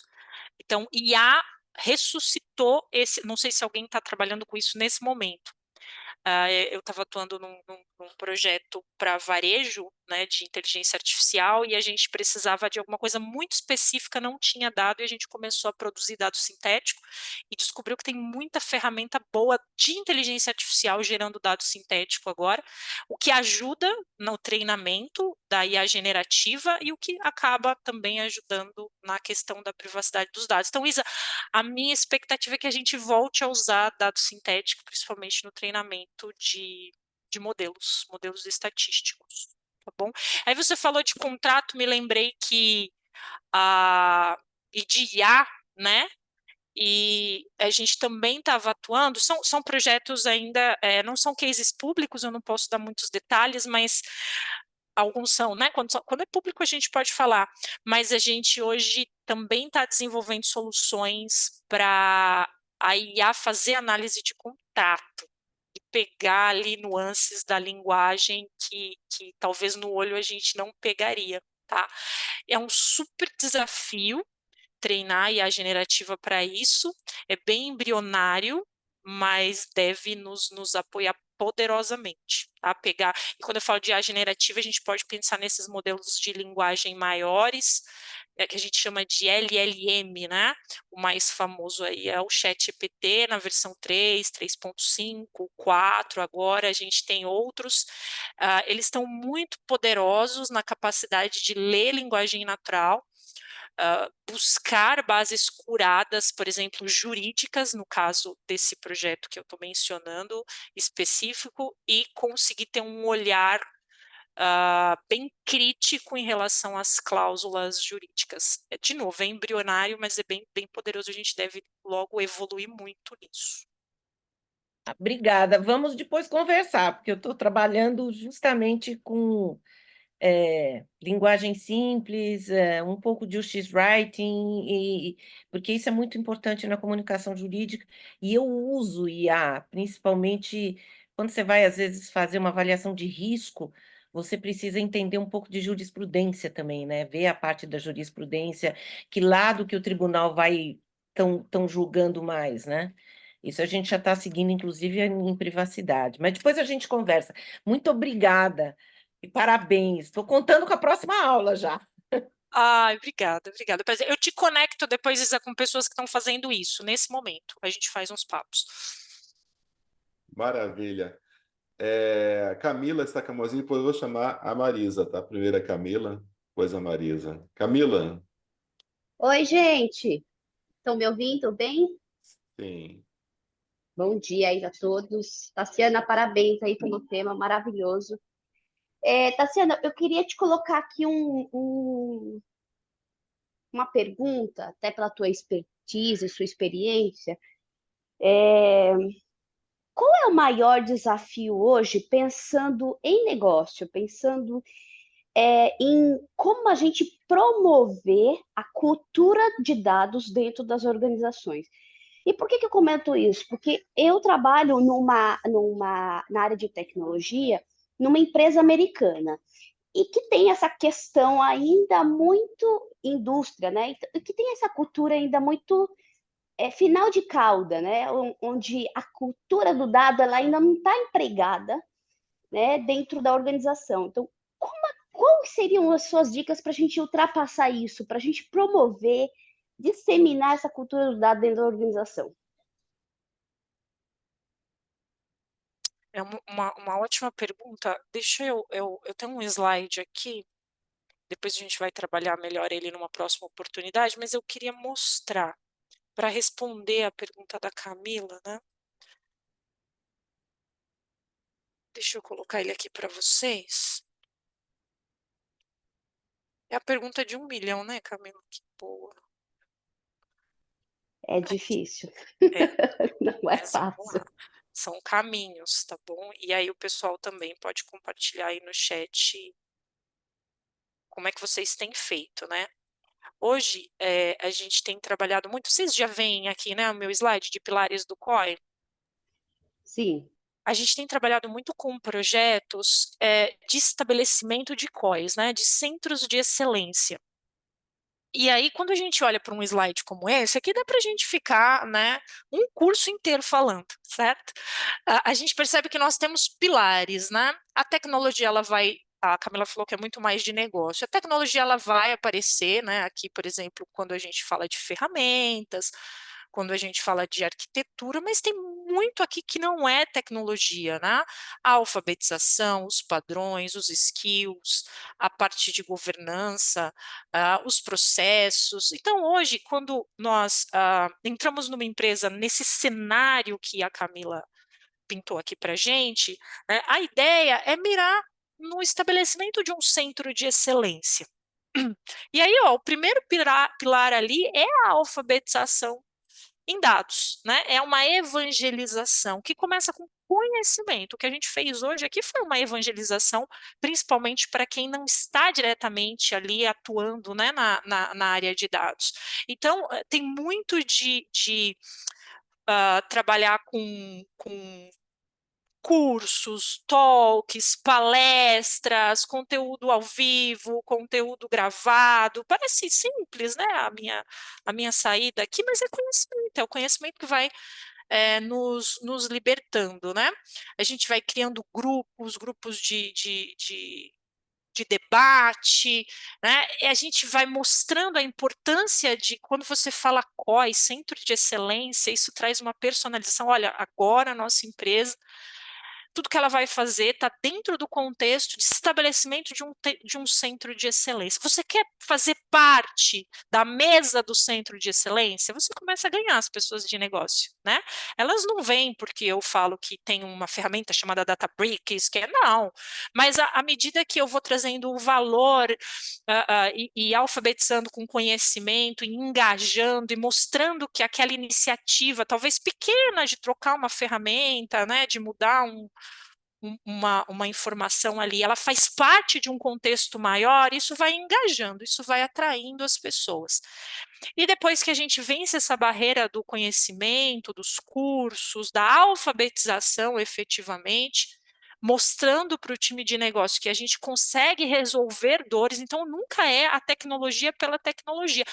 Então, IA ressuscitou esse. Não sei se alguém está trabalhando com isso nesse momento. Eu estava atuando num projeto para varejo, né, de inteligência artificial, e a gente precisava de alguma coisa muito específica, não tinha dado, e a gente começou a produzir dado sintético e descobriu que tem muita ferramenta boa de inteligência artificial gerando dado sintético agora, o que ajuda no treinamento da IA generativa e o que acaba também ajudando na questão da privacidade dos dados. Então, Isa, a minha expectativa é que a gente volte a usar dado sintético, principalmente no treinamento de modelos estatísticos, tá bom? Aí você falou de contrato, me lembrei que e de IA, né? E a gente também estava atuando, são projetos ainda, não são cases públicos, eu não posso dar muitos detalhes, mas alguns são, né? Quando é público a gente pode falar, mas a gente hoje também está desenvolvendo soluções para a IA fazer análise de contrato e pegar ali nuances da linguagem que talvez no olho a gente não pegaria, tá? É um super desafio treinar a IA generativa para isso, é bem embrionário, mas deve nos apoiar poderosamente, tá? Pegar, e quando eu falo de IA generativa, a gente pode pensar nesses modelos de linguagem maiores, que a gente chama de LLM, né? O mais famoso aí é o ChatGPT na versão 3, 3.5, 4, agora a gente tem outros, eles estão muito poderosos na capacidade de ler linguagem natural, buscar bases curadas, por exemplo, jurídicas, no caso desse projeto que eu estou mencionando, específico, e conseguir ter um olhar bem crítico em relação às cláusulas jurídicas. De novo, é embrionário, mas é bem poderoso, a gente deve logo evoluir muito nisso. Obrigada. Vamos depois conversar, porque eu estou trabalhando justamente com linguagem simples, um pouco de UX Writing, porque isso é muito importante na comunicação jurídica, e eu uso IA, principalmente quando você vai, às vezes, fazer uma avaliação de risco, você precisa entender um pouco de jurisprudência também, né? Ver a parte da jurisprudência, que lado que o tribunal vai tão julgando mais, né? Isso a gente já está seguindo, inclusive, em privacidade. Mas depois a gente conversa. Muito obrigada. E parabéns. Estou contando com a próxima aula já. Ai, obrigada. Eu te conecto depois, Isa, com pessoas que estão fazendo isso nesse momento. A gente faz uns papos. Maravilha. Camila está com a mãozinha, depois eu vou chamar a Marisa, tá? Primeiro a Camila, depois a Marisa. Camila? Oi, gente. Estão me ouvindo bem? Sim. Bom dia aí a todos. Tassiana, parabéns aí pelo tema maravilhoso. Tassiana, eu queria te colocar aqui uma pergunta, até pela tua expertise, sua experiência. Qual é o maior desafio hoje, pensando em negócio, pensando em como a gente promover a cultura de dados dentro das organizações? E por que eu comento isso? Porque eu trabalho na área de tecnologia, numa empresa americana, e que tem essa questão ainda muito indústria, né? E que tem essa cultura ainda muito final de cauda, né? Onde a cultura do dado ela ainda não está empregada, né, dentro da organização. Então, quais seriam as suas dicas para a gente ultrapassar isso, para a gente promover, disseminar essa cultura do dado dentro da organização? É uma ótima pergunta. Deixa eu tenho um slide aqui, depois a gente vai trabalhar melhor ele numa próxima oportunidade, mas eu queria mostrar, para responder a pergunta da Camila, né? Deixa eu colocar ele aqui para vocês. É a pergunta de 1 milhão, né, Camila? Que boa. É difícil, É, não é mas vamos fácil. lá. são caminhos, tá bom? E aí o pessoal também pode compartilhar aí no chat como é que vocês têm feito, né? Hoje, a gente tem trabalhado muito, vocês já veem aqui, né, o meu slide de pilares do COI? Sim. A gente tem trabalhado muito com projetos de estabelecimento de COIs, né, de centros de excelência. E aí, quando a gente olha para um slide como esse, aqui dá para a gente ficar, né, um curso inteiro falando, certo? A gente percebe que nós temos pilares, né? A tecnologia, ela vai, a Camila falou que é muito mais de negócio. A tecnologia, ela vai aparecer, né? Aqui, por exemplo, quando a gente fala de ferramentas, quando a gente fala de arquitetura, mas tem muito aqui que não é tecnologia, né? A alfabetização, os padrões, os skills, a parte de governança, os processos. Então, hoje, quando nós entramos numa empresa nesse cenário que a Camila pintou aqui para a gente, né, a ideia é mirar no estabelecimento de um centro de excelência. E aí, ó, o primeiro pilar ali é a alfabetização em dados, né? É uma evangelização que começa com conhecimento. O que a gente fez hoje aqui foi uma evangelização, principalmente para quem não está diretamente ali atuando, né, na área de dados. Então, tem muito de trabalhar com cursos, talks, palestras, conteúdo ao vivo, conteúdo gravado. Parece simples, né? A minha saída aqui, mas é o conhecimento que vai nos libertando, né? A gente vai criando grupos de debate, né? E a gente vai mostrando a importância de quando você fala COI, Centro de Excelência, isso traz uma personalização. Olha, agora a nossa empresa tudo que ela vai fazer está dentro do contexto de estabelecimento de um centro de excelência. Você quer fazer parte da mesa do centro de excelência? Você começa a ganhar as pessoas de negócio, né? Elas não vêm porque eu falo que tem uma ferramenta chamada Databricks, que não, mas à medida que eu vou trazendo o valor e alfabetizando com conhecimento, e engajando e mostrando que aquela iniciativa, talvez pequena, de trocar uma ferramenta, né, de mudar uma informação ali, ela faz parte de um contexto maior, isso vai engajando, isso vai atraindo as pessoas. E depois que a gente vence essa barreira do conhecimento, dos cursos, da alfabetização efetivamente, mostrando para o time de negócio que a gente consegue resolver dores, então nunca é a tecnologia pela tecnologia.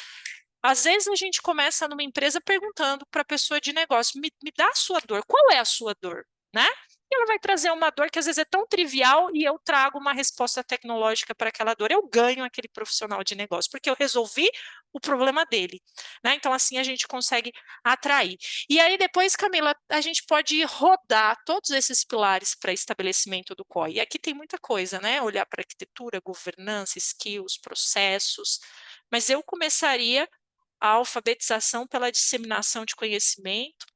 Às vezes a gente começa numa empresa perguntando para a pessoa de negócio, me dá a sua dor, qual é a sua dor, né? E ela vai trazer uma dor que às vezes é tão trivial e eu trago uma resposta tecnológica para aquela dor. Eu ganho aquele profissional de negócio, porque eu resolvi o problema dele, né? Então assim a gente consegue atrair. E aí depois, Camila, a gente pode rodar todos esses pilares para estabelecimento do COI. E aqui tem muita coisa, né? Olhar para arquitetura, governança, skills, processos, mas eu começaria a alfabetização pela disseminação de conhecimento,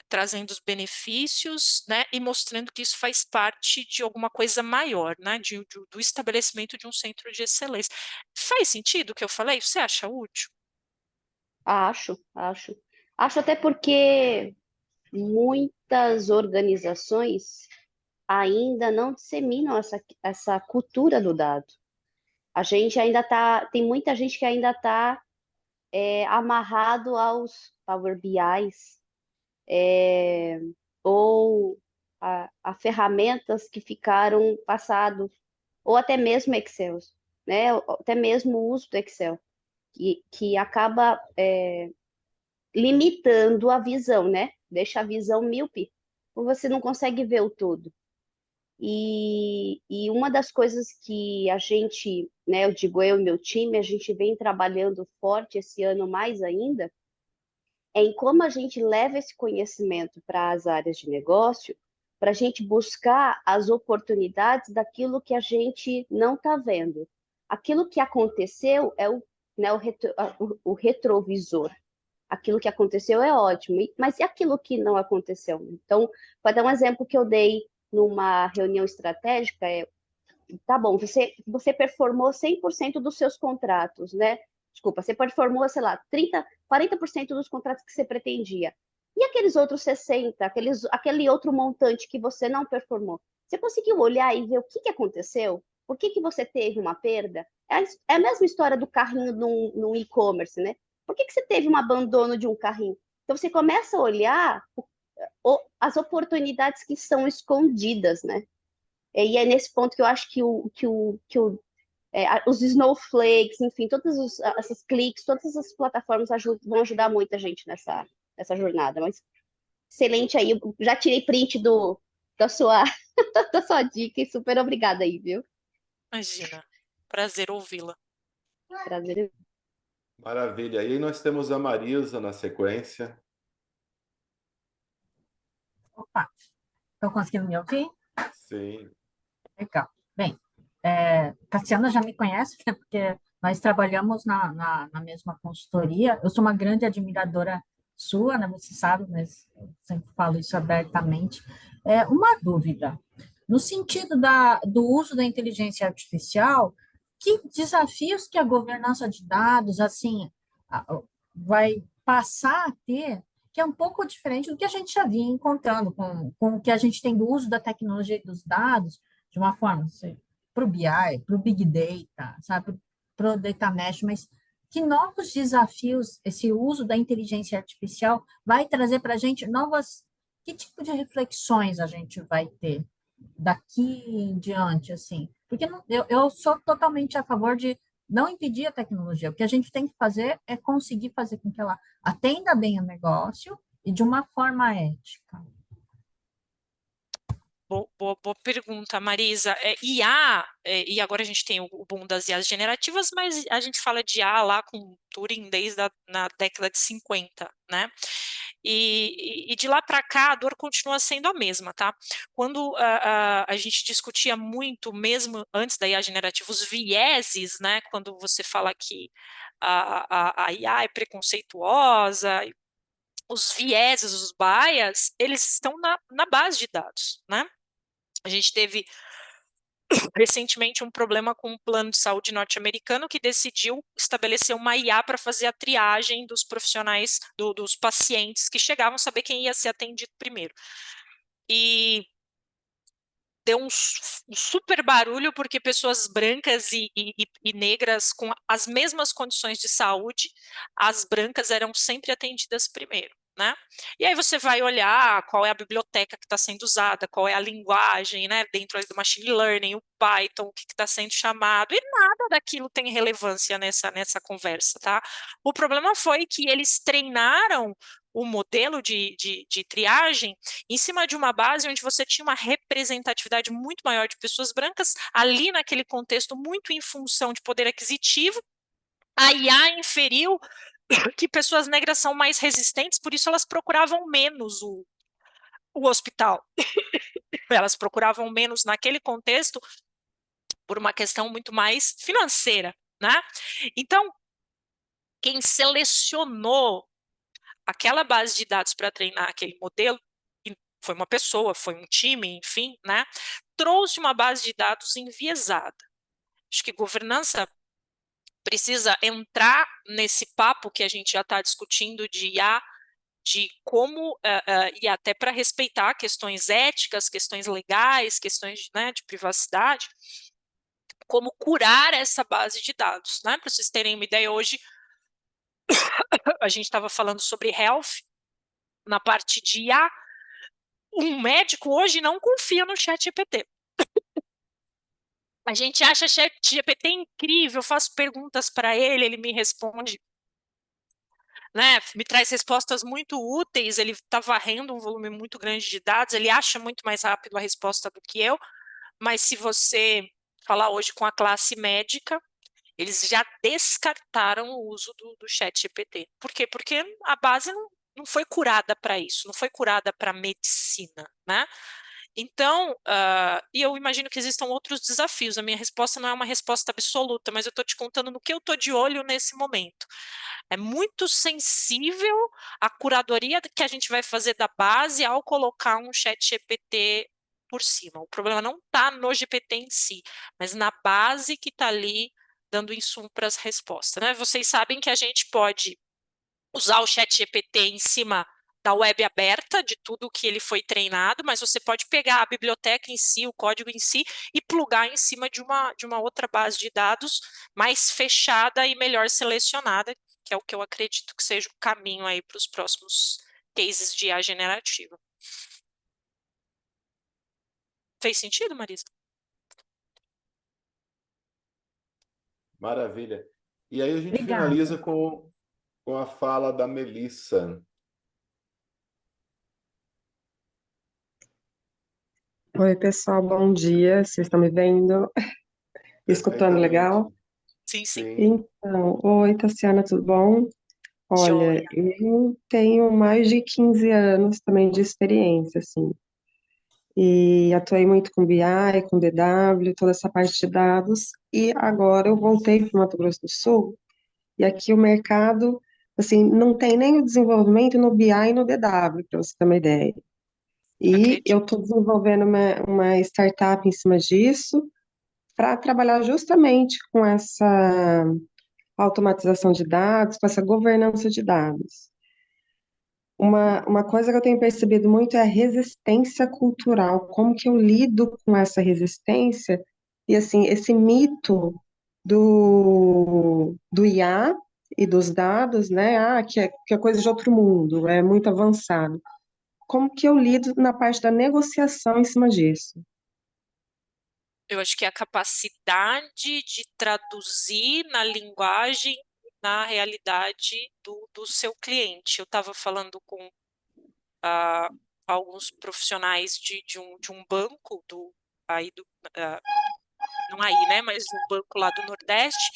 trazendo os benefícios, né, e mostrando que isso faz parte de alguma coisa maior, né, do estabelecimento de um centro de excelência. Faz sentido o que eu falei? Você acha útil? Acho, acho. Acho até porque muitas organizações ainda não disseminam essa cultura do dado. A gente ainda tá, tem muita gente que ainda está amarrado aos Power BIs, ou a ferramentas que ficaram passado, ou até mesmo Excel, né? Até mesmo o uso do Excel, que acaba limitando a visão, né? Deixa a visão míope, ou você não consegue ver o todo. E uma das coisas que a gente, né, eu digo eu e meu time, a gente vem trabalhando forte esse ano mais ainda, é em como a gente leva esse conhecimento para as áreas de negócio, para a gente buscar as oportunidades daquilo que a gente não está vendo. Aquilo que aconteceu é né, o retrovisor. Aquilo que aconteceu é ótimo, mas e aquilo que não aconteceu? Então, para dar um exemplo que eu dei numa reunião estratégica, tá bom, você performou 100% dos seus contratos, né? Desculpa, você performou, sei lá, 40% dos contratos que você pretendia. E aqueles outros 60, aquele outro montante que você não performou? Você conseguiu olhar e ver o que aconteceu? Por que você teve uma perda? É a mesma história do carrinho no e-commerce, né? Por que você teve um abandono de um carrinho? Então, você começa a olhar as oportunidades que são escondidas, né? E é nesse ponto que eu acho que os snowflakes, enfim, essas cliques, todas essas plataformas vão ajudar muita gente nessa jornada. Mas excelente aí, eu já tirei print da sua, da sua dica e super obrigada aí, viu? Imagina, prazer ouvi-la. Prazer. Maravilha. E aí nós temos a Marisa na sequência. Opa, estão conseguindo me ouvir? Sim. Legal. Bem, Cassiana já me conhece, né, porque nós trabalhamos na mesma consultoria. Eu sou uma grande admiradora sua, né, você sabe, mas eu sempre falo isso abertamente. Uma dúvida. No sentido do uso da inteligência artificial, que desafios que a governança de dados, assim, vai passar a ter, que é um pouco diferente do que a gente já vinha encontrando com o que a gente tem do uso da tecnologia e dos dados, de uma forma, para o BI, para o Big Data, sabe, para o Data Mesh, mas que novos desafios esse uso da inteligência artificial vai trazer para a gente que tipo de reflexões a gente vai ter daqui em diante, assim? Porque eu sou totalmente a favor de não impedir a tecnologia. O que a gente tem que fazer é conseguir fazer com que ela atenda bem o negócio e de uma forma ética. Boa pergunta, Marisa. IA, e agora a gente tem o boom das IAs generativas, mas a gente fala de IA lá com Turing desde na década de 50, né? E de lá para cá, a dor continua sendo a mesma, tá? Quando a gente discutia muito, mesmo antes da IA generativa, os vieses, né? Quando você fala que a IA é preconceituosa, os vieses, os bias, eles estão na base de dados, né? A gente teve recentemente um problema com um plano de saúde norte-americano que decidiu estabelecer uma IA para fazer a triagem dos profissionais, dos pacientes que chegavam, saber quem ia ser atendido primeiro. E deu um super barulho porque pessoas brancas e negras com as mesmas condições de saúde, as brancas eram sempre atendidas primeiro. Né? E aí você vai olhar qual é a biblioteca que está sendo usada, qual é a linguagem, né, dentro do machine learning, o Python, o que está sendo chamado, e nada daquilo tem relevância nessa conversa, tá? O problema foi que eles treinaram o modelo de triagem em cima de uma base onde você tinha uma representatividade muito maior de pessoas brancas, ali naquele contexto, muito em função de poder aquisitivo. A IA inferiu que pessoas negras são mais resistentes, por isso elas procuravam menos o hospital. Elas procuravam menos naquele contexto por uma questão muito mais financeira, né? Então, quem selecionou aquela base de dados para treinar aquele modelo foi uma pessoa, foi um time, enfim, né? Trouxe uma base de dados enviesada. Acho que governança precisa entrar nesse papo que a gente já está discutindo de IA, de como, e até para respeitar questões éticas, questões legais, questões, né, de privacidade, como curar essa base de dados, né? Para vocês terem uma ideia, hoje a gente estava falando sobre health, na parte de IA, um médico hoje não confia no ChatGPT. A gente acha ChatGPT incrível, eu faço perguntas para ele me responde, né, me traz respostas muito úteis, ele está varrendo um volume muito grande de dados, ele acha muito mais rápido a resposta do que eu, mas se você falar hoje com a classe médica, eles já descartaram o uso do ChatGPT. Por quê? Porque a base não foi curada para isso, não foi curada para medicina, né? Então, e eu imagino que existam outros desafios. A minha resposta não é uma resposta absoluta, mas eu estou te contando no que eu estou de olho nesse momento. É muito sensível a curadoria que a gente vai fazer da base ao colocar um ChatGPT por cima. O problema não está no GPT em si, mas na base que está ali dando insumo para as respostas, né? Vocês sabem que a gente pode usar o ChatGPT em cima da web aberta, de tudo que ele foi treinado, mas você pode pegar a biblioteca em si, o código em si, e plugar em cima de uma outra base de dados mais fechada e melhor selecionada, que é o que eu acredito que seja o caminho aí para os próximos cases de IA generativa. Fez sentido, Marisa? Maravilha. E aí a gente Obrigada. finaliza com a fala da Melissa. Oi, pessoal, bom dia. Vocês estão me vendo? Escutando legal? Perfeitamente. Sim, sim. Sim. Então, oi, Tassiana, tudo bom? Olha, Joia. eu tenho mais de 15 anos também de experiência, assim, e atuei muito com BI, com DW, toda essa parte de dados, e agora eu voltei para o Mato Grosso do Sul, e aqui o mercado, assim, não tem nem o desenvolvimento no BI e no DW, para você ter uma ideia. E eu Acredito. estou desenvolvendo uma startup em cima disso, para trabalhar justamente com essa automatização de dados, com essa governança de dados. Uma coisa que eu tenho percebido muito é a resistência cultural, como que eu lido com essa resistência, e assim, esse mito do IA e dos dados, né, que é coisa de outro mundo, é muito avançado. Como que eu lido na parte da negociação em cima disso? Eu acho que a capacidade de traduzir na linguagem, na realidade do seu cliente. Eu estava falando com ah, alguns profissionais de um banco aí ah, não aí, né, mas um banco lá do Nordeste,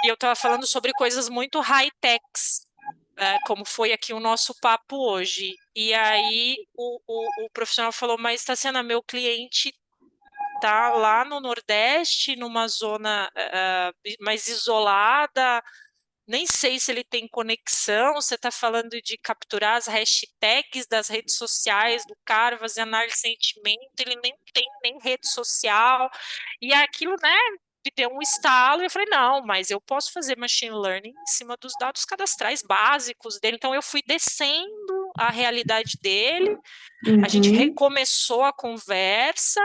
e eu estava falando sobre coisas muito high-techs, como foi aqui o nosso papo hoje. E aí o profissional falou, mas Tassiana, meu cliente tá lá no Nordeste, numa zona mais isolada, nem sei se ele tem conexão, você está falando de capturar as hashtags das redes sociais do cara, fazer análise de sentimento, ele nem tem nem rede social, e aquilo, né, me deu um estalo, e eu falei, não, mas eu posso fazer machine learning em cima dos dados cadastrais básicos dele, então eu fui descendo a realidade dele, a gente Uhum, recomeçou a conversa,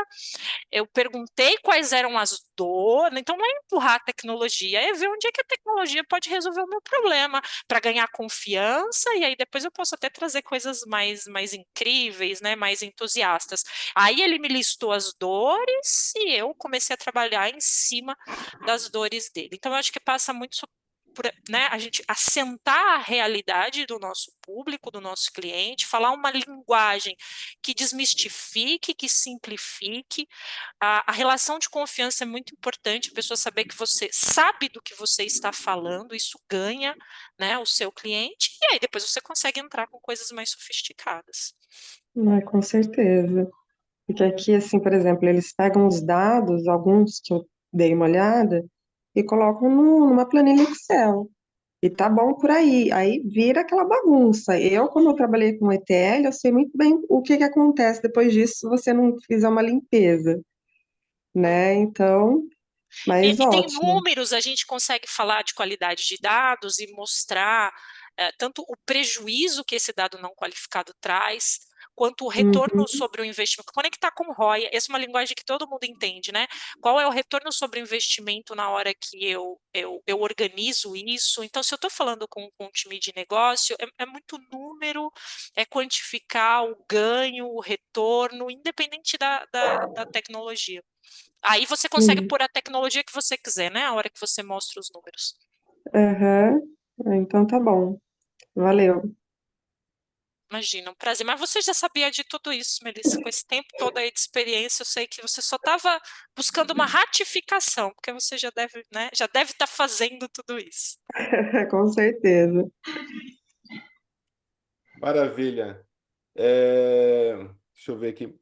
eu perguntei quais eram as dores, então não é empurrar a tecnologia, é ver onde é que a tecnologia pode resolver o meu problema, para ganhar confiança, e aí depois eu posso até trazer coisas mais incríveis, né, mais entusiastas. Aí ele me listou as dores e eu comecei a trabalhar em cima das dores dele. Então eu acho que passa muito por, né, a gente assentar a realidade do nosso público, do nosso cliente, falar uma linguagem que desmistifique, que simplifique. A relação de confiança é muito importante, a pessoa saber que você sabe do que você está falando, isso ganha, né, o seu cliente, e aí depois você consegue entrar com coisas mais sofisticadas. com certeza. Porque aqui, assim, por exemplo, eles pegam os dados, alguns que eu dei uma olhada, e colocam numa planilha Excel. E tá bom por aí. Aí vira aquela bagunça. Eu, como eu trabalhei com ETL, eu sei muito bem o que que acontece depois disso se você não fizer uma limpeza, né? Então, mas E tem ótimo. números, a gente consegue falar de qualidade de dados e mostrar tanto o prejuízo que esse dado não qualificado traz, quanto o retorno Uhum, sobre o investimento. Conectar com ROI, essa é uma linguagem que todo mundo entende, né? Qual é o retorno sobre o investimento na hora que eu organizo isso? Então, se eu estou falando com um time de negócio, é muito número, é quantificar o ganho, o retorno, independente da tecnologia. Aí você consegue sim. pôr a tecnologia que você quiser, né? A hora que você mostra os números. Aham. Então tá bom. Valeu. Imagina, um prazer. Mas você já sabia de tudo isso, Melissa. Com esse tempo todo aí de experiência, eu sei que você só estava buscando uma ratificação, porque você já deve, né? Já deve estar fazendo tudo isso. Com certeza. Maravilha. Deixa eu ver aqui.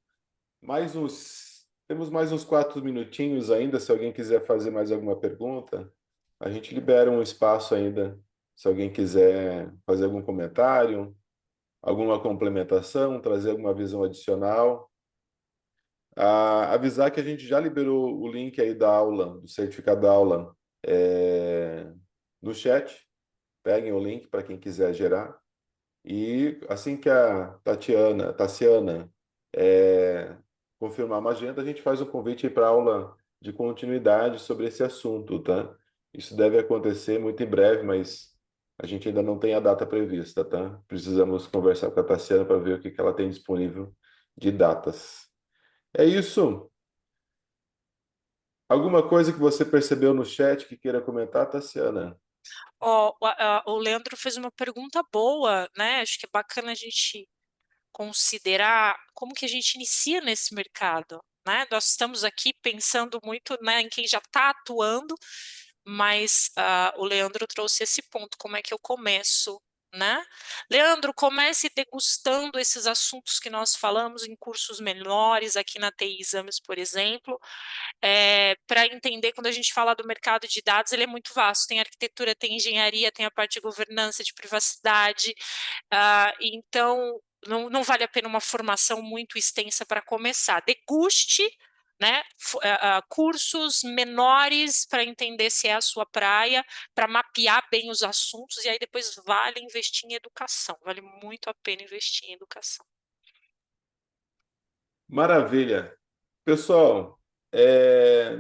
Temos mais uns 4 minutinhos ainda, se alguém quiser fazer mais alguma pergunta. A gente libera um espaço ainda, se alguém quiser fazer algum comentário, alguma complementação, trazer alguma visão adicional. Avisar que a gente já liberou o link aí da aula, do certificado da aula, no chat. Peguem o link para quem quiser gerar. E assim que a Tassiana, confirmar uma agenda, a gente faz um convite para aula de continuidade sobre esse assunto, tá? Isso deve acontecer muito em breve, mas a gente ainda não tem a data prevista, tá? Precisamos conversar com a Tassiana para ver o que ela tem disponível de datas. É isso. Alguma coisa que você percebeu no chat que queira comentar, Tassiana? O Leandro fez uma pergunta boa, né? Acho que é bacana a gente considerar como que a gente inicia nesse mercado, né? Nós estamos aqui pensando muito, né, em quem já está atuando, mas o Leandro trouxe esse ponto, como é que eu começo, né? Leandro, comece degustando esses assuntos que nós falamos em cursos menores, aqui na TI Exames, por exemplo, para entender, quando a gente fala do mercado de dados, ele é muito vasto, tem arquitetura, tem engenharia, tem a parte de governança, de privacidade, então não vale a pena uma formação muito extensa para começar. Deguste, né, cursos menores para entender se é a sua praia, para mapear bem os assuntos, e aí depois vale investir em educação, vale muito a pena investir em educação. Maravilha. Pessoal,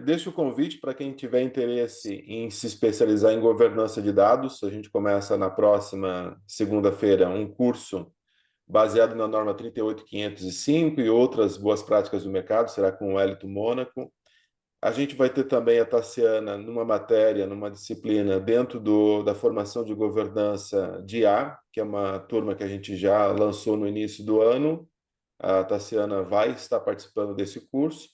deixo o convite para quem tiver interesse em se especializar em governança de dados. A gente começa na próxima segunda-feira um curso baseado na norma 38505 e outras boas práticas do mercado, será com o Wellington Mônaco. A gente vai ter também a Tassiana numa matéria, numa disciplina dentro da formação de governança de IA, que é uma turma que a gente já lançou no início do ano. A Tassiana vai estar participando desse curso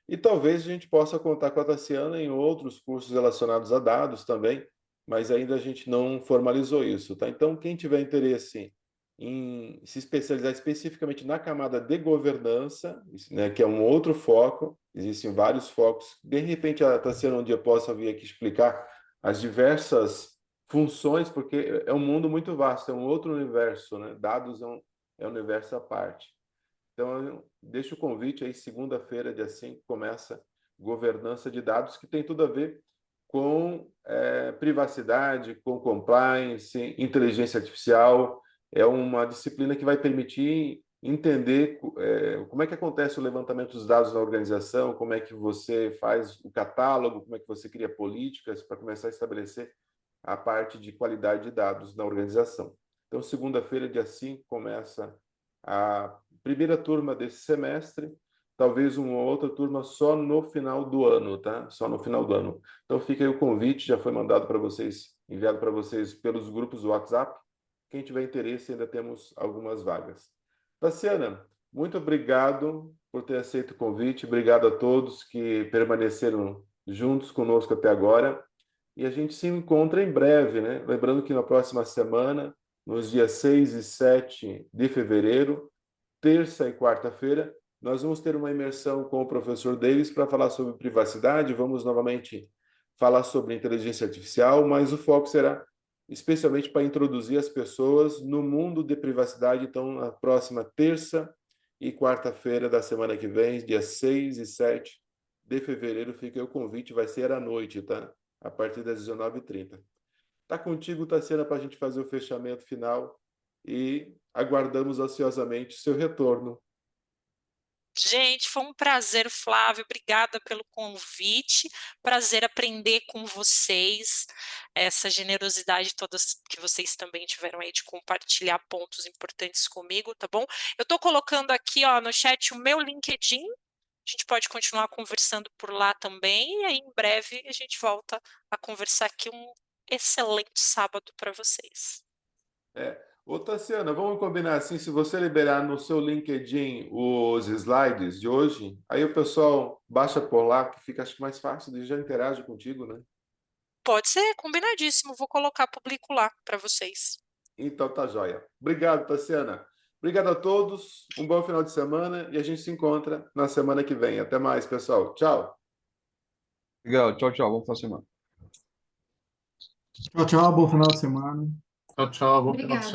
e talvez a gente possa contar com a Tassiana em outros cursos relacionados a dados também, mas ainda a gente não formalizou isso, tá? Então, quem tiver interesse em se especializar especificamente na camada de governança, né, que é um outro foco, existem vários focos. De repente, a Tassiana um dia possa vir aqui explicar as diversas funções, porque é um mundo muito vasto, é um outro universo, né? Dados é um universo à parte. Então, eu deixo o convite aí, segunda-feira, dia 5, começa governança de dados, que tem tudo a ver com privacidade, com compliance, inteligência artificial. É uma disciplina que vai permitir entender como é que acontece o levantamento dos dados na organização, como é que você faz o catálogo, como é que você cria políticas para começar a estabelecer a parte de qualidade de dados na organização. Então, segunda-feira, dia 5, começa a primeira turma desse semestre, talvez uma outra turma só no final do ano, tá? Só no final do ano. Então fica aí o convite, já foi mandado para vocês, enviado para vocês pelos grupos do WhatsApp. Quem tiver interesse, ainda temos algumas vagas. Tassiana, muito obrigado por ter aceito o convite, obrigado a todos que permaneceram juntos conosco até agora. E a gente se encontra em breve, né? Lembrando que na próxima semana, nos dias 6 e 7 de fevereiro, terça e quarta-feira, nós vamos ter uma imersão com o professor Davis para falar sobre privacidade. Vamos novamente falar sobre inteligência artificial, mas o foco será especialmente para introduzir as pessoas no mundo de privacidade. Então, na próxima terça e quarta-feira da semana que vem, dia 6 e 7 de fevereiro, fica aí o convite, vai ser à noite, tá? A partir das 19h30. Tá contigo, Tassiana, para a gente fazer o fechamento final e aguardamos ansiosamente seu retorno. Gente, foi um prazer, Flávio. Obrigada pelo convite. Prazer aprender com vocês. Essa generosidade toda que vocês também tiveram aí de compartilhar pontos importantes comigo, tá bom? Eu estou colocando aqui, ó, no chat o meu LinkedIn. A gente pode continuar conversando por lá também. E aí, em breve, a gente volta a conversar aqui. Um excelente sábado para vocês. Ô, Tassiana, vamos combinar assim, se você liberar no seu LinkedIn os slides de hoje, aí o pessoal baixa por lá, que fica acho que mais fácil, e já interage contigo, né? Pode ser, combinadíssimo. Vou colocar, publico lá para vocês. Então tá joia. Obrigado, Tassiana. Obrigado a todos, um bom final de semana e a gente se encontra na semana que vem. Até mais, pessoal. Tchau. Legal, tchau, tchau. Bom final de semana. Tchau, tchau, bom final de semana. Tchau, tchau. Bom final de Obrigada. semana.